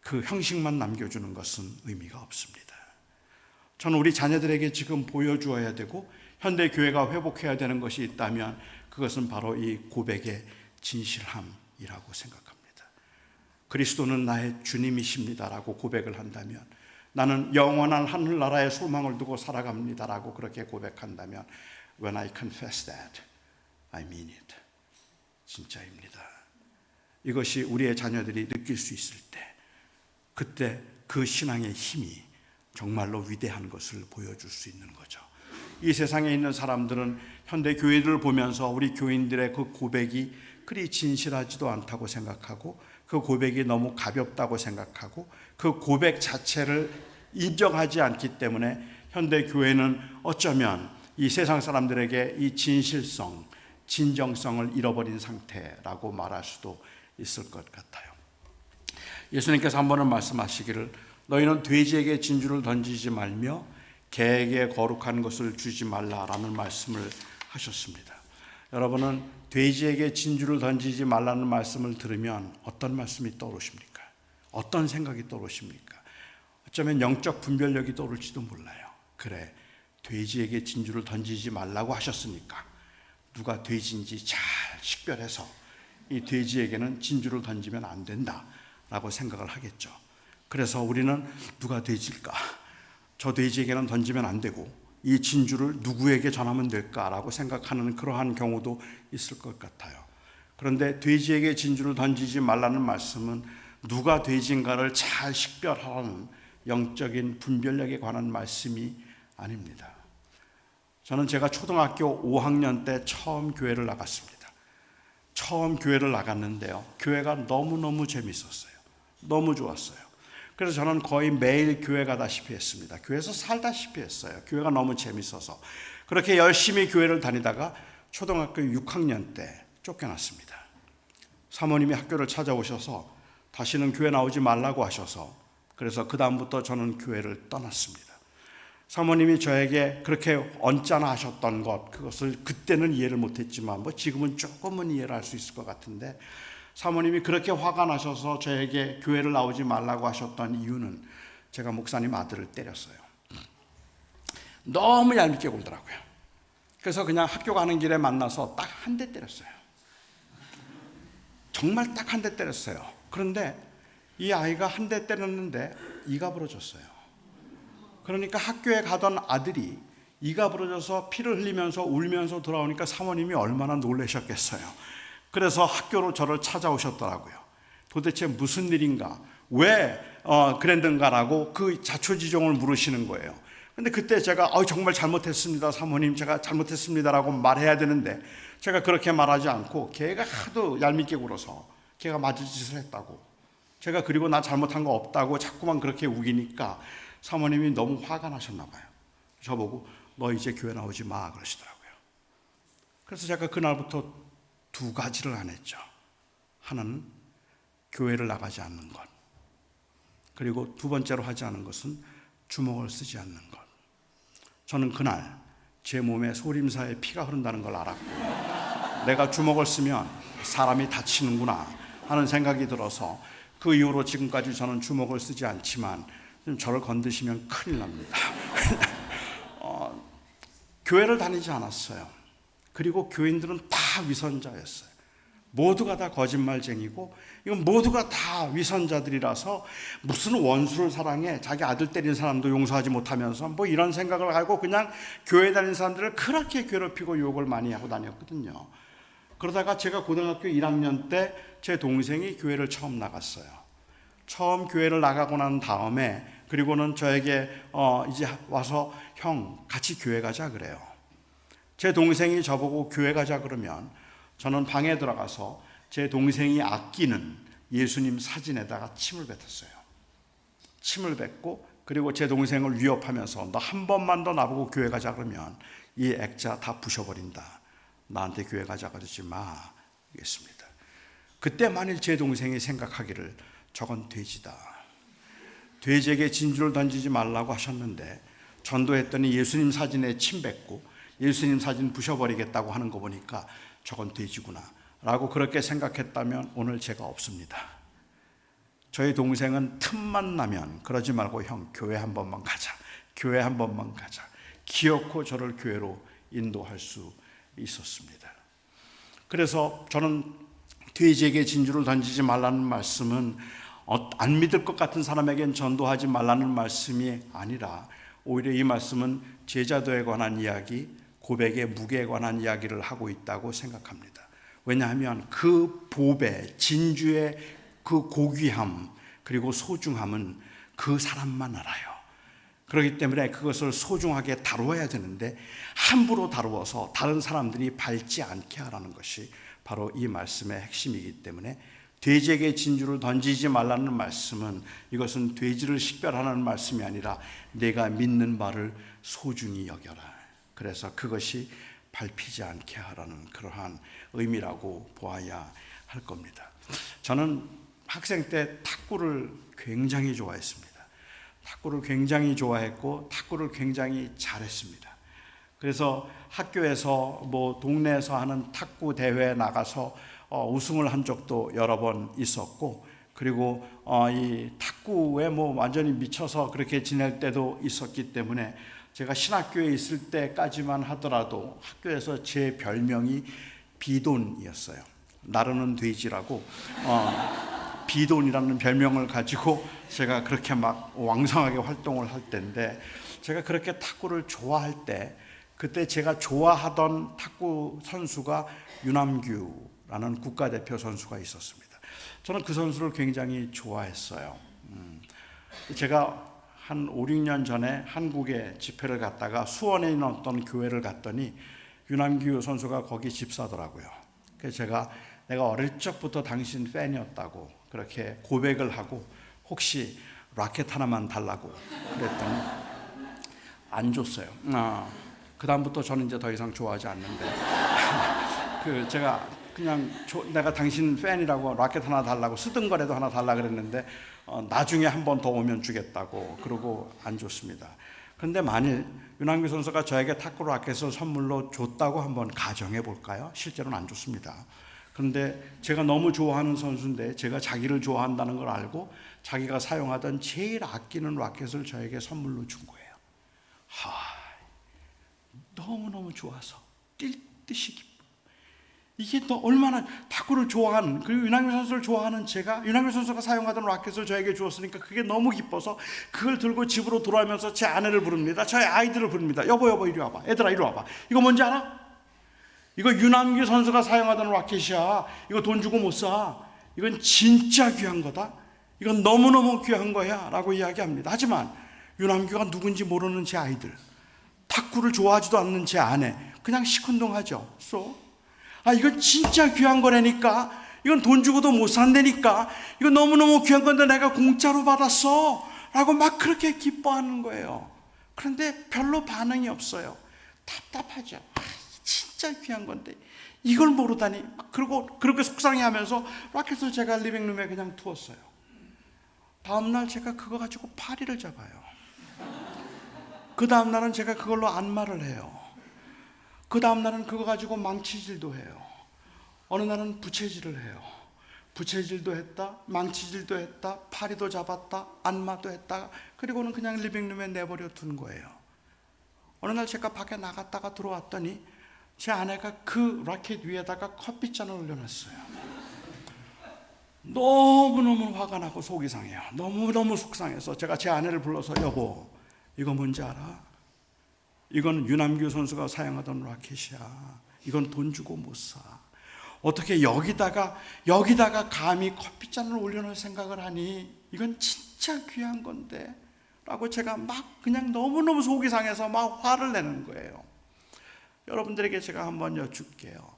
그 형식만 남겨주는 것은 의미가 없습니다. 저는 우리 자녀들에게 지금 보여주어야 되고 현대 교회가 회복해야 되는 것이 있다면 그것은 바로 이 고백의 진실함이라고 생각합니다. 그리스도는 나의 주님이십니다라고 고백을 한다면, 나는 영원한 하늘나라의 소망을 두고 살아갑니다라고 그렇게 고백한다면, When I confess that, I mean it. 진짜입니다. 이것이 우리의 자녀들이 느낄 수 있을 때, 그때 그 신앙의 힘이 정말로 위대한 것을 보여줄 수 있는 거죠. 이 세상에 있는 사람들은 현대 교회들을 보면서 우리 교인들의 그 고백이 그리 진실하지도 않다고 생각하고, 그 고백이 너무 가볍다고 생각하고, 그 고백 자체를 인정하지 않기 때문에 현대 교회는 어쩌면 이 세상 사람들에게 이 진실성, 진정성을 잃어버린 상태라고 말할 수도 있을 것 같아요. 예수님께서 한 번은 말씀하시기를, 너희는 돼지에게 진주를 던지지 말며 개에게 거룩한 것을 주지 말라라는 말씀을 하셨습니다. 여러분은 돼지에게 진주를 던지지 말라는 말씀을 들으면 어떤 말씀이 떠오르십니까? 어떤 생각이 떠오르십니까? 어쩌면 영적 분별력이 떠오를지도 몰라요. 그래, 돼지에게 진주를 던지지 말라고 하셨으니까 누가 돼지인지 잘 식별해서 이 돼지에게는 진주를 던지면 안 된다 라고 생각을 하겠죠. 그래서 우리는 누가 돼지일까? 저 돼지에게는 던지면 안 되고 이 진주를 누구에게 전하면 될까라고 생각하는 그러한 경우도 있을 것 같아요. 그런데 돼지에게 진주를 던지지 말라는 말씀은 누가 돼지인가를 잘 식별하라는 영적인 분별력에 관한 말씀이 아닙니다. 저는 제가 초등학교 5학년 때 처음 교회를 나갔습니다. 처음 교회를 나갔는데요, 교회가 너무너무 재밌었어요. 너무 좋았어요. 그래서 저는 거의 매일 교회 가다시피 했습니다. 교회에서 살다시피 했어요. 교회가 너무 재밌어서. 그렇게 열심히 교회를 다니다가 초등학교 6학년 때 쫓겨났습니다. 사모님이 학교를 찾아오셔서 다시는 교회 나오지 말라고 하셔서, 그래서 그 다음부터 저는 교회를 떠났습니다. 사모님이 저에게 그렇게 언짢아 하셨던 것, 그것을 그때는 이해를 못했지만 지금은 조금은 이해를 할 수 있을 것 같은데, 사모님이 그렇게 화가 나셔서 저에게 교회를 나오지 말라고 하셨던 이유는 제가 목사님 아들을 때렸어요. 너무 얄밉게 굴더라고요. 그래서 그냥 학교 가는 길에 만나서 딱 한 대 때렸어요. 정말 딱 한 대 때렸어요. 그런데 이 아이가 한 대 때렸는데 이가 부러졌어요. 그러니까 학교에 가던 아들이 이가 부러져서 피를 흘리면서 울면서 돌아오니까 사모님이 얼마나 놀라셨겠어요. 그래서 학교로 저를 찾아오셨더라고요. 도대체 무슨 일인가, 왜 그랬는가라고 그 자초지종을 물으시는 거예요. 근데 그때 제가 정말 잘못했습니다, 사모님, 제가 잘못했습니다라고 말해야 되는데, 제가 그렇게 말하지 않고 걔가 하도 얄밉게 굴어서 걔가 맞을 짓을 했다고, 제가 그리고 나 잘못한 거 없다고 자꾸만 그렇게 우기니까 사모님이 너무 화가 나셨나 봐요. 저보고 너 이제 교회 나오지 마 그러시더라고요. 그래서 제가 그날부터 두 가지를 안 했죠. 하나는 교회를 나가지 않는 것, 그리고 두 번째로 하지 않은 것은 주먹을 쓰지 않는 것. 저는 그날 제 몸에 소림사에 피가 흐른다는 걸 알았고, 내가 주먹을 쓰면 사람이 다치는구나 하는 생각이 들어서 그 이후로 지금까지 저는 주먹을 쓰지 않지만 좀 저를 건드시면 큰일 납니다. 교회를 다니지 않았어요. 그리고 교인들은 다 위선자였어요. 모두가 다 거짓말쟁이고, 이건 모두가 다 위선자들이라서 무슨 원수를 사랑해, 자기 아들 때린 사람도 용서하지 못하면서 뭐 이런 생각을 하고 그냥 교회 다니는 사람들을 그렇게 괴롭히고 욕을 많이 하고 다녔거든요. 그러다가 제가 고등학교 1학년 때 제 동생이 교회를 처음 나갔어요. 처음 교회를 나가고 난 다음에, 그리고는 저에게 이제 와서 형 같이 교회 가자 그래요. 제 동생이 저보고 교회 가자 그러면 저는 방에 들어가서 제 동생이 아끼는 예수님 사진에다가 침을 뱉었어요. 침을 뱉고, 그리고 제 동생을 위협하면서 너 한 번만 더 나보고 교회 가자 그러면 이 액자 다 부셔버린다. 나한테 교회 가자 그러지 마. 이랬습니다. 그때 만일 제 동생이 생각하기를 저건 돼지다, 돼지에게 진주를 던지지 말라고 하셨는데 전도했더니 예수님 사진에 침 뱉고 예수님 사진 부셔버리겠다고 하는 거 보니까 저건 돼지구나 라고 그렇게 생각했다면 오늘 제가 없습니다. 저희 동생은 틈만 나면 그러지 말고 형 교회 한 번만 가자, 교회 한 번만 가자, 기어코 저를 교회로 인도할 수 있었습니다. 그래서 저는 돼지에게 진주를 던지지 말라는 말씀은 안 믿을 것 같은 사람에겐 전도하지 말라는 말씀이 아니라, 오히려 이 말씀은 제자도에 관한 이야기, 고백의 무게에 관한 이야기를 하고 있다고 생각합니다. 왜냐하면 그 보배, 진주의 그 고귀함 그리고 소중함은 그 사람만 알아요. 그렇기 때문에 그것을 소중하게 다루어야 되는데 함부로 다루어서 다른 사람들이 밟지 않게 하라는 것이 바로 이 말씀의 핵심이기 때문에, 돼지에게 진주를 던지지 말라는 말씀은 이것은 돼지를 식별하는 말씀이 아니라 내가 믿는 바를 소중히 여겨라, 그래서 그것이 밟히지 않게 하라는 그러한 의미라고 보아야 할 겁니다. 저는 학생 때 탁구를 굉장히 좋아했습니다. 탁구를 굉장히 좋아했고 탁구를 굉장히 잘했습니다. 그래서 학교에서 뭐 동네에서 하는 탁구 대회에 나가서 우승을 한 적도 여러 번 있었고, 그리고 이 탁구에 뭐 완전히 미쳐서 그렇게 지낼 때도 있었기 때문에 제가 신학교에 있을 때까지만 하더라도 학교에서 제 별명이 비돈이었어요. 나르는 돼지라고 비돈이라는 별명을 가지고 제가 그렇게 막 왕성하게 활동을 할 때인데, 제가 그렇게 탁구를 좋아할 때 그때 제가 좋아하던 탁구 선수가 유남규라는 국가대표 선수가 있었습니다. 저는 그 선수를 굉장히 좋아했어요. 제가 한 5, 6년 전에 한국에 집회를 갔다가 수원에 있는 어떤 교회를 갔더니 유남규 선수가 거기 집사더라고요. 그래서 내가 어릴 적부터 당신 팬이었다고 그렇게 고백을 하고 혹시 라켓 하나만 달라고 그랬더니 안 줬어요. 그 다음부터 저는 이제 더 이상 좋아하지 않는데 제가 그냥 내가 당신 팬이라고 라켓 하나 달라고, 쓰던 거라도 하나 달라 그랬는데 나중에 한 번 더 오면 주겠다고 그러고 안 줬습니다. 그런데 만일 유남규 선수가 저에게 탁구 라켓을 선물로 줬다고 한번 가정해 볼까요? 실제로는 안 줬습니다. 그런데 제가 너무 좋아하는 선수인데 제가 자기를 좋아한다는 걸 알고 자기가 사용하던 제일 아끼는 라켓을 저에게 선물로 준 거예요. 너무너무 좋아서 뛸 듯이 기뻐. 이게 또 얼마나 탁구를 좋아하는, 그리고 유남규 선수를 좋아하는 제가 유남규 선수가 사용하던 라켓을 저에게 주었으니까 그게 너무 기뻐서 그걸 들고 집으로 돌아오면서 제 아내를 부릅니다. 저희 아이들을 부릅니다. 여보 이리 와봐. 얘들아 이리 와봐. 이거 뭔지 알아? 이거 유남규 선수가 사용하던 라켓이야. 이거 돈 주고 못 사. 이건 진짜 귀한 거다. 이건 너무너무 귀한 거야 라고 이야기합니다. 하지만 유남규가 누군지 모르는 제 아이들, 탁구를 좋아하지도 않는 제 아내, 그냥 시큰둥하죠. 이건 진짜 귀한 거라니까. 이건 돈 주고도 못 산다니까. 이건 너무너무 귀한 건데 내가 공짜로 받았어 라고 막 그렇게 기뻐하는 거예요. 그런데 별로 반응이 없어요. 답답하죠. 진짜 귀한 건데 이걸 모르다니. 그리고 그렇게 속상해하면서 라켓을 제가 리빙룸에 그냥 두었어요. 다음날 제가 그거 가지고 파리를 잡아요. 그 다음날은 제가 그걸로 안마를 해요. 그 다음날은 그거 가지고 망치질도 해요. 어느 날은 부채질을 해요. 부채질도 했다, 망치질도 했다, 파리도 잡았다, 안마도 했다. 그리고는 그냥 리빙룸에 내버려 둔 거예요. 어느 날 제가 밖에 나갔다가 들어왔더니 제 아내가 그 라켓 위에다가 커피잔을 올려놨어요. 너무너무 화가 나고 속이 상해요. 너무너무 속상해서 제가 제 아내를 불러서, 여보, 이거 뭔지 알아? 이건 유남규 선수가 사용하던 라켓이야. 이건 돈 주고 못 사. 어떻게 여기다가 감히 커피잔을 올려놓을 생각을 하니? 이건 진짜 귀한 건데 라고 제가 막 그냥 너무너무 속이 상해서 막 화를 내는 거예요. 여러분들에게 제가 한번 여쭙게요.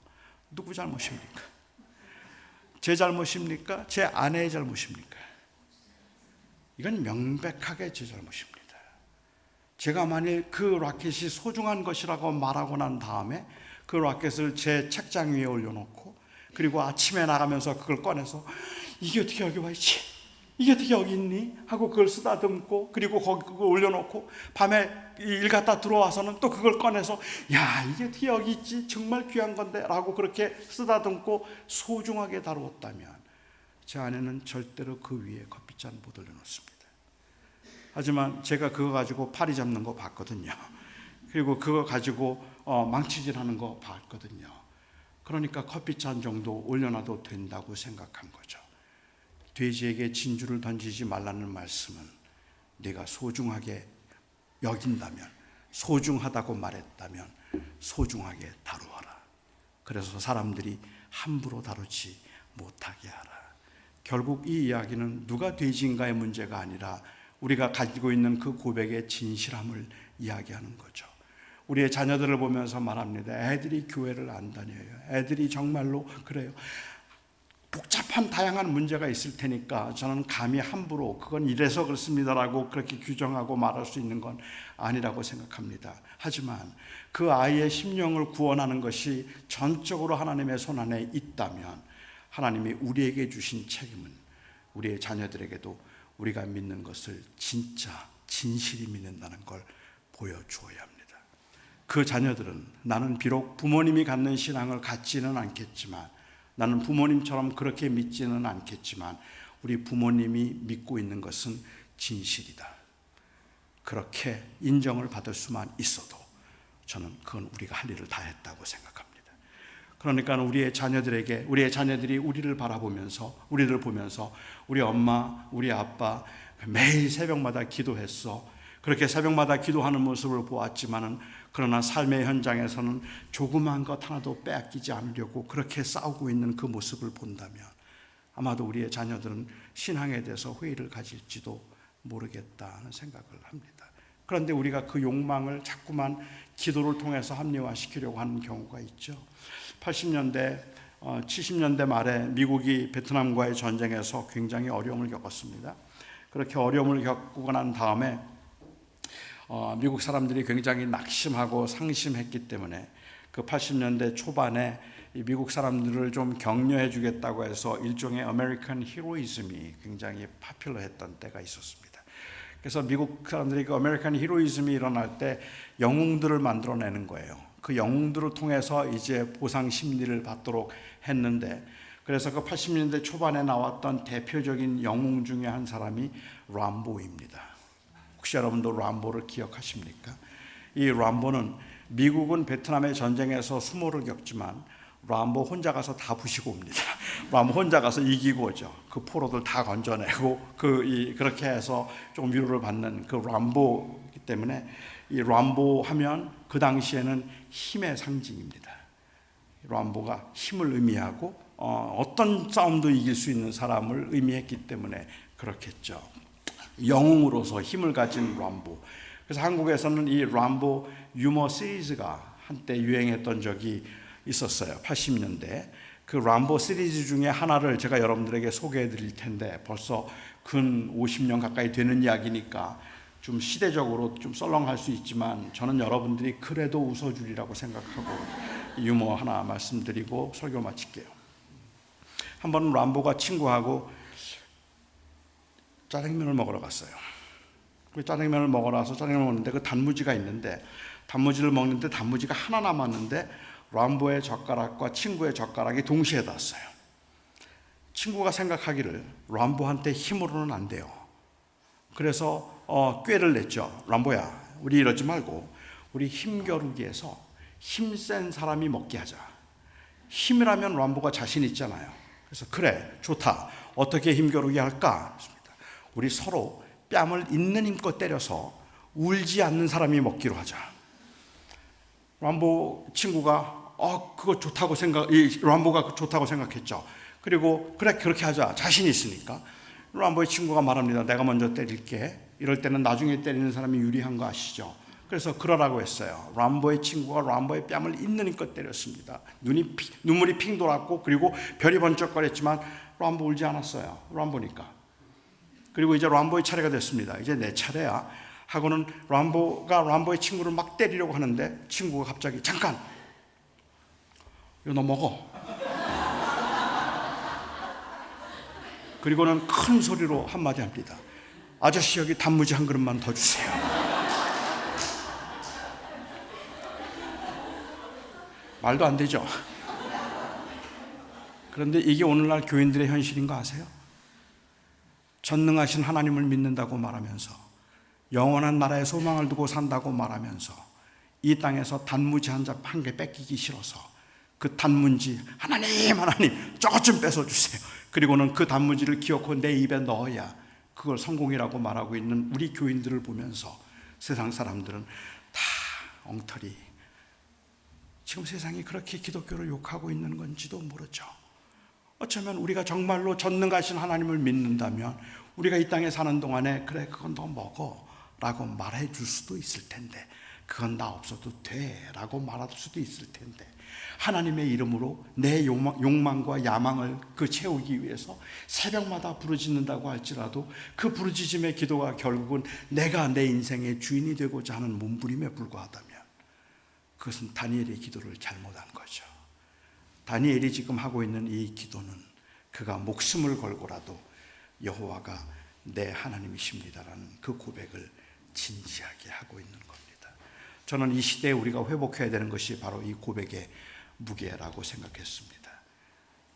누구 잘못입니까? 제 잘못입니까? 제 아내의 잘못입니까? 이건 명백하게 제 잘못입니다. 제가 만일 그 라켓이 소중한 것이라고 말하고 난 다음에 그 라켓을 제 책장 위에 올려놓고, 그리고 아침에 나가면서 그걸 꺼내서 이게 어떻게 여기 와 있지? 이게 어떻게 여기 있니? 하고 그걸 쓰다듬고, 그리고 거기 그걸 올려놓고 밤에 일 갔다 들어와서는 또 그걸 꺼내서 야, 이게 어떻게 여기 있지? 정말 귀한 건데 라고 그렇게 쓰다듬고 소중하게 다루었다면 제 아내는 절대로 그 위에 커피잔 못 올려놓습니다. 하지만 제가 그거 가지고 파리 잡는 거 봤거든요. 그리고 그거 가지고 망치질하는 거 봤거든요. 그러니까 커피잔 정도 올려놔도 된다고 생각한 거죠. 돼지에게 진주를 던지지 말라는 말씀은 네가 소중하게 여긴다면, 소중하다고 말했다면 소중하게 다루어라. 그래서 사람들이 함부로 다루지 못하게 하라. 결국 이 이야기는 누가 돼지인가의 문제가 아니라 우리가 가지고 있는 그 고백의 진실함을 이야기하는 거죠. 우리의 자녀들을 보면서 말합니다. 애들이 교회를 안 다녀요. 애들이 정말로 그래요. 복잡한 다양한 문제가 있을 테니까 저는 감히 함부로 그건 이래서 그렇습니다라고 그렇게 규정하고 말할 수 있는 건 아니라고 생각합니다. 하지만 그 아이의 심령을 구원하는 것이 전적으로 하나님의 손안에 있다면 하나님이 우리에게 주신 책임은 우리의 자녀들에게도 우리가 믿는 것을 진짜 진실이 믿는다는 걸 보여주어야 합니다. 그 자녀들은 나는 비록 부모님이 갖는 신앙을 갖지는 않겠지만, 나는 부모님처럼 그렇게 믿지는 않겠지만 우리 부모님이 믿고 있는 것은 진실이다. 그렇게 인정을 받을 수만 있어도 저는 그건 우리가 할 일을 다 했다고 생각합니다. 그러니까 우리의 자녀들이 우리를 바라보면서, 우리를 보면서 우리 엄마, 우리 아빠 매일 새벽마다 기도했어. 그렇게 새벽마다 기도하는 모습을 보았지만은 그러나 삶의 현장에서는 조그만 것 하나도 빼앗기지 않으려고 그렇게 싸우고 있는 그 모습을 본다면 아마도 우리의 자녀들은 신앙에 대해서 회의를 가질지도 모르겠다는 생각을 합니다. 그런데 우리가 그 욕망을 자꾸만 기도를 통해서 합리화시키려고 하는 경우가 있죠. 80년대, 70년대 말에 미국이 베트남과의 전쟁에서 굉장히 어려움을 겪었습니다. 그렇게 어려움을 겪고 난 다음에 미국 사람들이 굉장히 낙심하고 상심했기 때문에 그 80년대 초반에 미국 사람들을 좀 격려해 주겠다고 해서 일종의 아메리칸 히로이즘이 굉장히 파퓰러했던 때가 있었습니다. 그래서 미국 사람들이 그 아메리칸 히로이즘이 일어날 때 영웅들을 만들어내는 거예요. 그 영웅들을 통해서 이제 보상 심리를 받도록 했는데, 그래서 그 80년대 초반에 나왔던 대표적인 영웅 중에 한 사람이 람보입니다. 혹시 여러분도 람보를 기억하십니까? 이 람보는 미국은 베트남의 전쟁에서 수모를 겪지만 람보 혼자 가서 다 부시고 옵니다. 람보 혼자 가서 이기고 오죠. 그 포로들 다 건져내고 그렇게 해서 좀 위로를 받는 그 람보이기 때문에 이 람보 하면 그 당시에는 힘의 상징입니다. 람보가 힘을 의미하고 어떤 싸움도 이길 수 있는 사람을 의미했기 때문에 그렇겠죠. 영웅으로서 힘을 가진 람보. 그래서 한국에서는 이 람보 유머 시리즈가 한때 유행했던 적이 있었어요. 80년대. 그 람보 시리즈 중에 하나를 제가 여러분들에게 소개해 드릴 텐데, 벌써 근 50년 가까이 되는 이야기니까 좀 시대적으로 좀 썰렁할 수 있지만 저는 여러분들이 그래도 웃어주리라고 생각하고 유머 하나 말씀드리고 설교 마칠게요. 한 번은 람보가 친구하고 짜장면을 먹으러 갔어요. 그 짜장면을 먹으러 와서 짜장면을 먹는데 그 단무지가 있는데, 단무지를 먹는데 단무지가 하나 남았는데 람보의 젓가락과 친구의 젓가락이 동시에 닿았어요. 친구가 생각하기를 람보한테 힘으로는 안 돼요. 그래서 꾀를 냈죠. 람보야, 우리 이러지 말고 우리 힘겨루기에서 힘센 사람이 먹게 하자. 힘이라면 람보가 자신 있잖아요. 그래서 그래, 좋다. 어떻게 힘겨루기 할까? 우리 서로 뺨을 있는 힘껏 때려서 울지 않는 사람이 먹기로 하자. 람보 친구가 그거 좋다고 람보가 좋다고 생각했죠. 그리고 그래, 그렇게 하자. 자신 있으니까. 람보의 친구가 말합니다. 내가 먼저 때릴게. 이럴 때는 나중에 때리는 사람이 유리한 거 아시죠? 그래서 그러라고 했어요. 람보의 친구가 람보의 뺨을 있는 힘껏 때렸습니다. 눈물이 핑 돌았고, 그리고 별이 번쩍거렸지만 람보 울지 않았어요. 람보니까. 그리고 이제 람보의 차례가 됐습니다. 이제 내 차례야 하고는 람보가 람보의 친구를 막 때리려고 하는데, 친구가 갑자기 잠깐, 이거 너 먹어. 그리고는 큰 소리로 한마디 합니다. 아저씨, 여기 단무지 한 그릇만 더 주세요. 말도 안 되죠. 그런데 이게 오늘날 교인들의 현실인 거 아세요? 전능하신 하나님을 믿는다고 말하면서, 영원한 나라의 소망을 두고 산다고 말하면서, 이 땅에서 단무지 한 개 뺏기기 싫어서 그 단무지, 하나님 저것 좀 뺏어주세요. 그리고는 그 단무지를 기어코 내 입에 넣어야 그걸 성공이라고 말하고 있는 우리 교인들을 보면서 세상 사람들은 다 엉터리, 지금 세상이 그렇게 기독교를 욕하고 있는 건지도 모르죠. 어쩌면 우리가 정말로 전능하신 하나님을 믿는다면 우리가 이 땅에 사는 동안에 그래, 그건 너 먹어 라고 말해 줄 수도 있을 텐데, 그건 나 없어도 돼 라고 말할 수도 있을 텐데, 하나님의 이름으로 내 욕망과 야망을 채우기 위해서 새벽마다 부르짖는다고 할지라도 그 부르짖음의 기도가 결국은 내가 내 인생의 주인이 되고자 하는 몸부림에 불과하다면 그것은 다니엘의 기도를 잘못한 거죠. 다니엘이 지금 하고 있는 이 기도는 그가 목숨을 걸고라도 여호와가 내 하나님이십니다라는 그 고백을 진지하게 하고 있는 겁니다. 저는 이 시대에 우리가 회복해야 되는 것이 바로 이 고백의 무게라고 생각했습니다.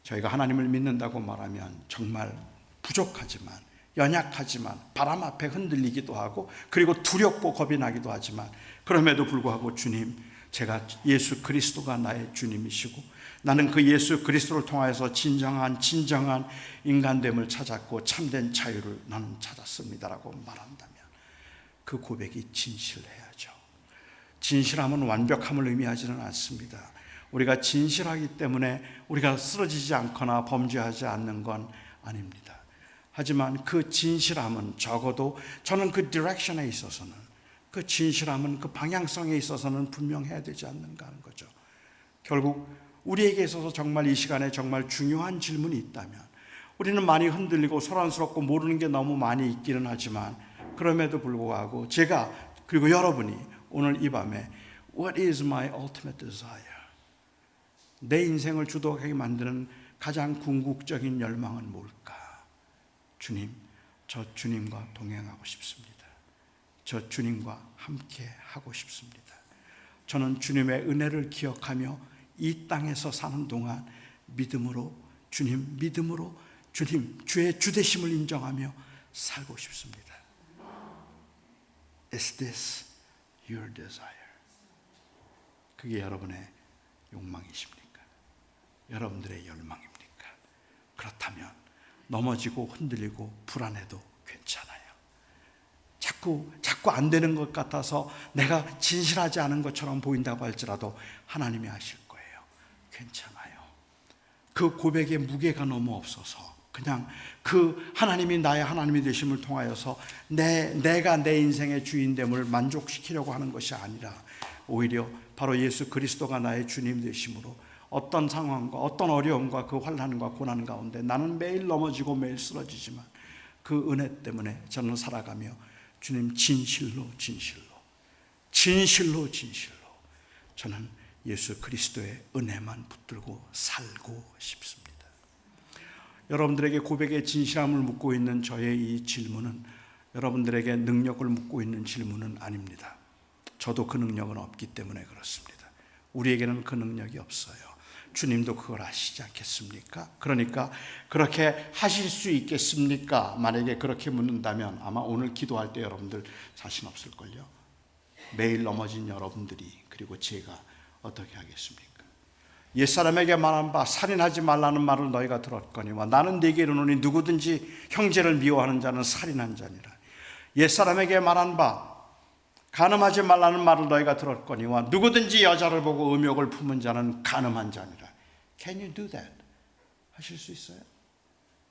저희가 하나님을 믿는다고 말하면 정말 부족하지만, 연약하지만, 바람 앞에 흔들리기도 하고, 그리고 두렵고 겁이 나기도 하지만, 그럼에도 불구하고 주님, 제가 예수 그리스도가 나의 주님이시고 나는 그 예수 그리스도를 통하여서 진정한 인간됨을 찾았고 참된 자유를 나는 찾았습니다라고 말한다면 그 고백이 진실해야죠. 진실함은 완벽함을 의미하지는 않습니다. 우리가 진실하기 때문에 우리가 쓰러지지 않거나 범죄하지 않는 건 아닙니다. 하지만 그 진실함은 적어도 저는 그 디렉션에 있어서는, 그 진실함은 그 방향성에 있어서는 분명해야 되지 않는가 하는 거죠. 결국 우리에게 있어서 정말 이 시간에 정말 중요한 질문이 있다면, 우리는 많이 흔들리고 소란스럽고 모르는 게 너무 많이 있기는 하지만, 그럼에도 불구하고 제가 그리고 여러분이 오늘 이 밤에 What is my ultimate desire? 내 인생을 주도하게 만드는 가장 궁극적인 열망은 뭘까? 주님, 저 주님과 동행하고 싶습니다. 저 주님과 함께 하고 싶습니다. 저는 주님의 은혜를 기억하며 이 땅에서 사는 동안 믿음으로 주님, 주의 주되심을 인정하며 살고 싶습니다. Is this your desire? 그게 여러분의 욕망이십니까? 여러분들의 열망입니까? 그렇다면 넘어지고 흔들리고 불안해도 괜찮아요. 자꾸 안 되는 것 같아서 내가 진실하지 않은 것처럼 보인다고 할지라도 하나님이 하실 거예요. 괜찮아요. 그 고백의 무게가 너무 없어서 그냥 그 하나님이 나의 하나님이 되심을 통하여서 내가 내 인생의 주인됨을 만족시키려고 하는 것이 아니라 오히려 바로 예수 그리스도가 나의 주님 되심으로 어떤 상황과 어떤 어려움과 그 환난과 고난 가운데 나는 매일 넘어지고 매일 쓰러지지만 그 은혜 때문에 저는 살아가며 주님, 진실로 저는 예수 그리스도의 은혜만 붙들고 살고 싶습니다. 여러분들에게 고백의 진실함을 묻고 있는 저의 이 질문은 여러분들에게 능력을 묻고 있는 질문은 아닙니다. 저도 그 능력은 없기 때문에 그렇습니다. 우리에게는 그 능력이 없어요. 주님도 그걸 아시지 않겠습니까? 그러니까 그렇게 하실 수 있겠습니까? 만약에 그렇게 묻는다면 아마 오늘 기도할 때 여러분들 자신 없을걸요. 매일 넘어진 여러분들이 그리고 제가 어떻게 하겠습니까? 옛사람에게 말한 바 살인하지 말라는 말을 너희가 들었거니와 나는 네게 이르노니 누구든지 형제를 미워하는 자는 살인한 자니라. 옛사람에게 말한 바 간음하지 말라는 말을 너희가 들었거니와 누구든지 여자를 보고 음욕을 품은 자는 간음한 자니라. Can you do that? 하실 수 있어요?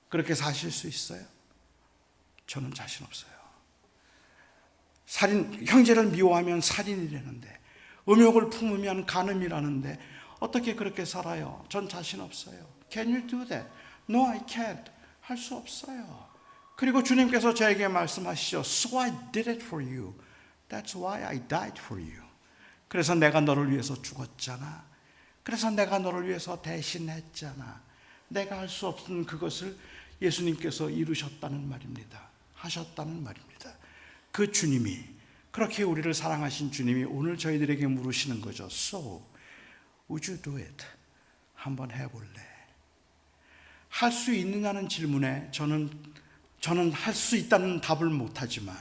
그렇게 사실 수 있어요? 저는 자신 없어요. 형제를 미워하면 살인이라는데 음욕을 품으면 간음이라는데 어떻게 그렇게 살아요? 전 자신 없어요. Can you do that? No, I can't. 할 수 없어요. 그리고 주님께서 저에게 말씀하시죠. So I did it for you. That's why I died for you. 그래서 내가 너를 위해서 죽었잖아. 그래서 내가 너를 위해서 대신했잖아. 내가 할 수 없는 그것을 예수님께서 이루셨다는 말입니다. 하셨다는 말입니다. 그 주님이, 그렇게 우리를 사랑하신 주님이 오늘 저희들에게 물으시는 거죠. So, would you do it? 한번 해볼래? 할 수 있느냐는 질문에 저는 할 수 있다는 답을 못하지만,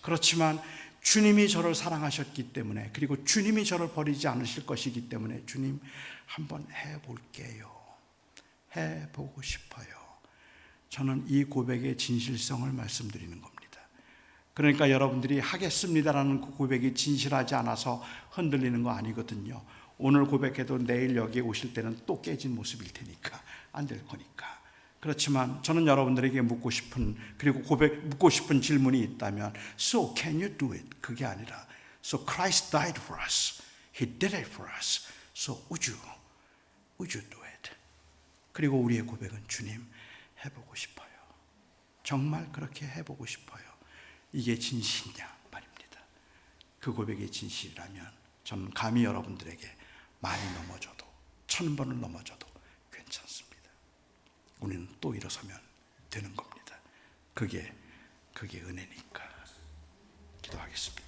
그렇지만 주님이 저를 사랑하셨기 때문에, 그리고 주님이 저를 버리지 않으실 것이기 때문에 주님 한번 해볼게요. 해보고 싶어요. 저는 이 고백의 진실성을 말씀드리는 겁니다. 그러니까 여러분들이 하겠습니다라는 그 고백이 진실하지 않아서 흔들리는 거 아니거든요. 오늘 고백해도 내일 여기에 오실 때는 또 깨진 모습일 테니까 안 될 거니까. 그렇지만 저는 여러분들에게 묻고 싶은 질문이 있다면 So can you do it? 그게 아니라 So Christ died for us. He did it for us. So would you do it? 그리고 우리의 고백은 주님 해보고 싶어요. 정말 그렇게 해보고 싶어요. 이게 진실이냐 말입니다. 그 고백이 진실이라면 저는 감히 여러분들에게 많이 넘어져도 1000번을 넘어져도 괜찮습니다. 우리는 또 일어서면 되는 겁니다. 그게 은혜니까. 기도하겠습니다.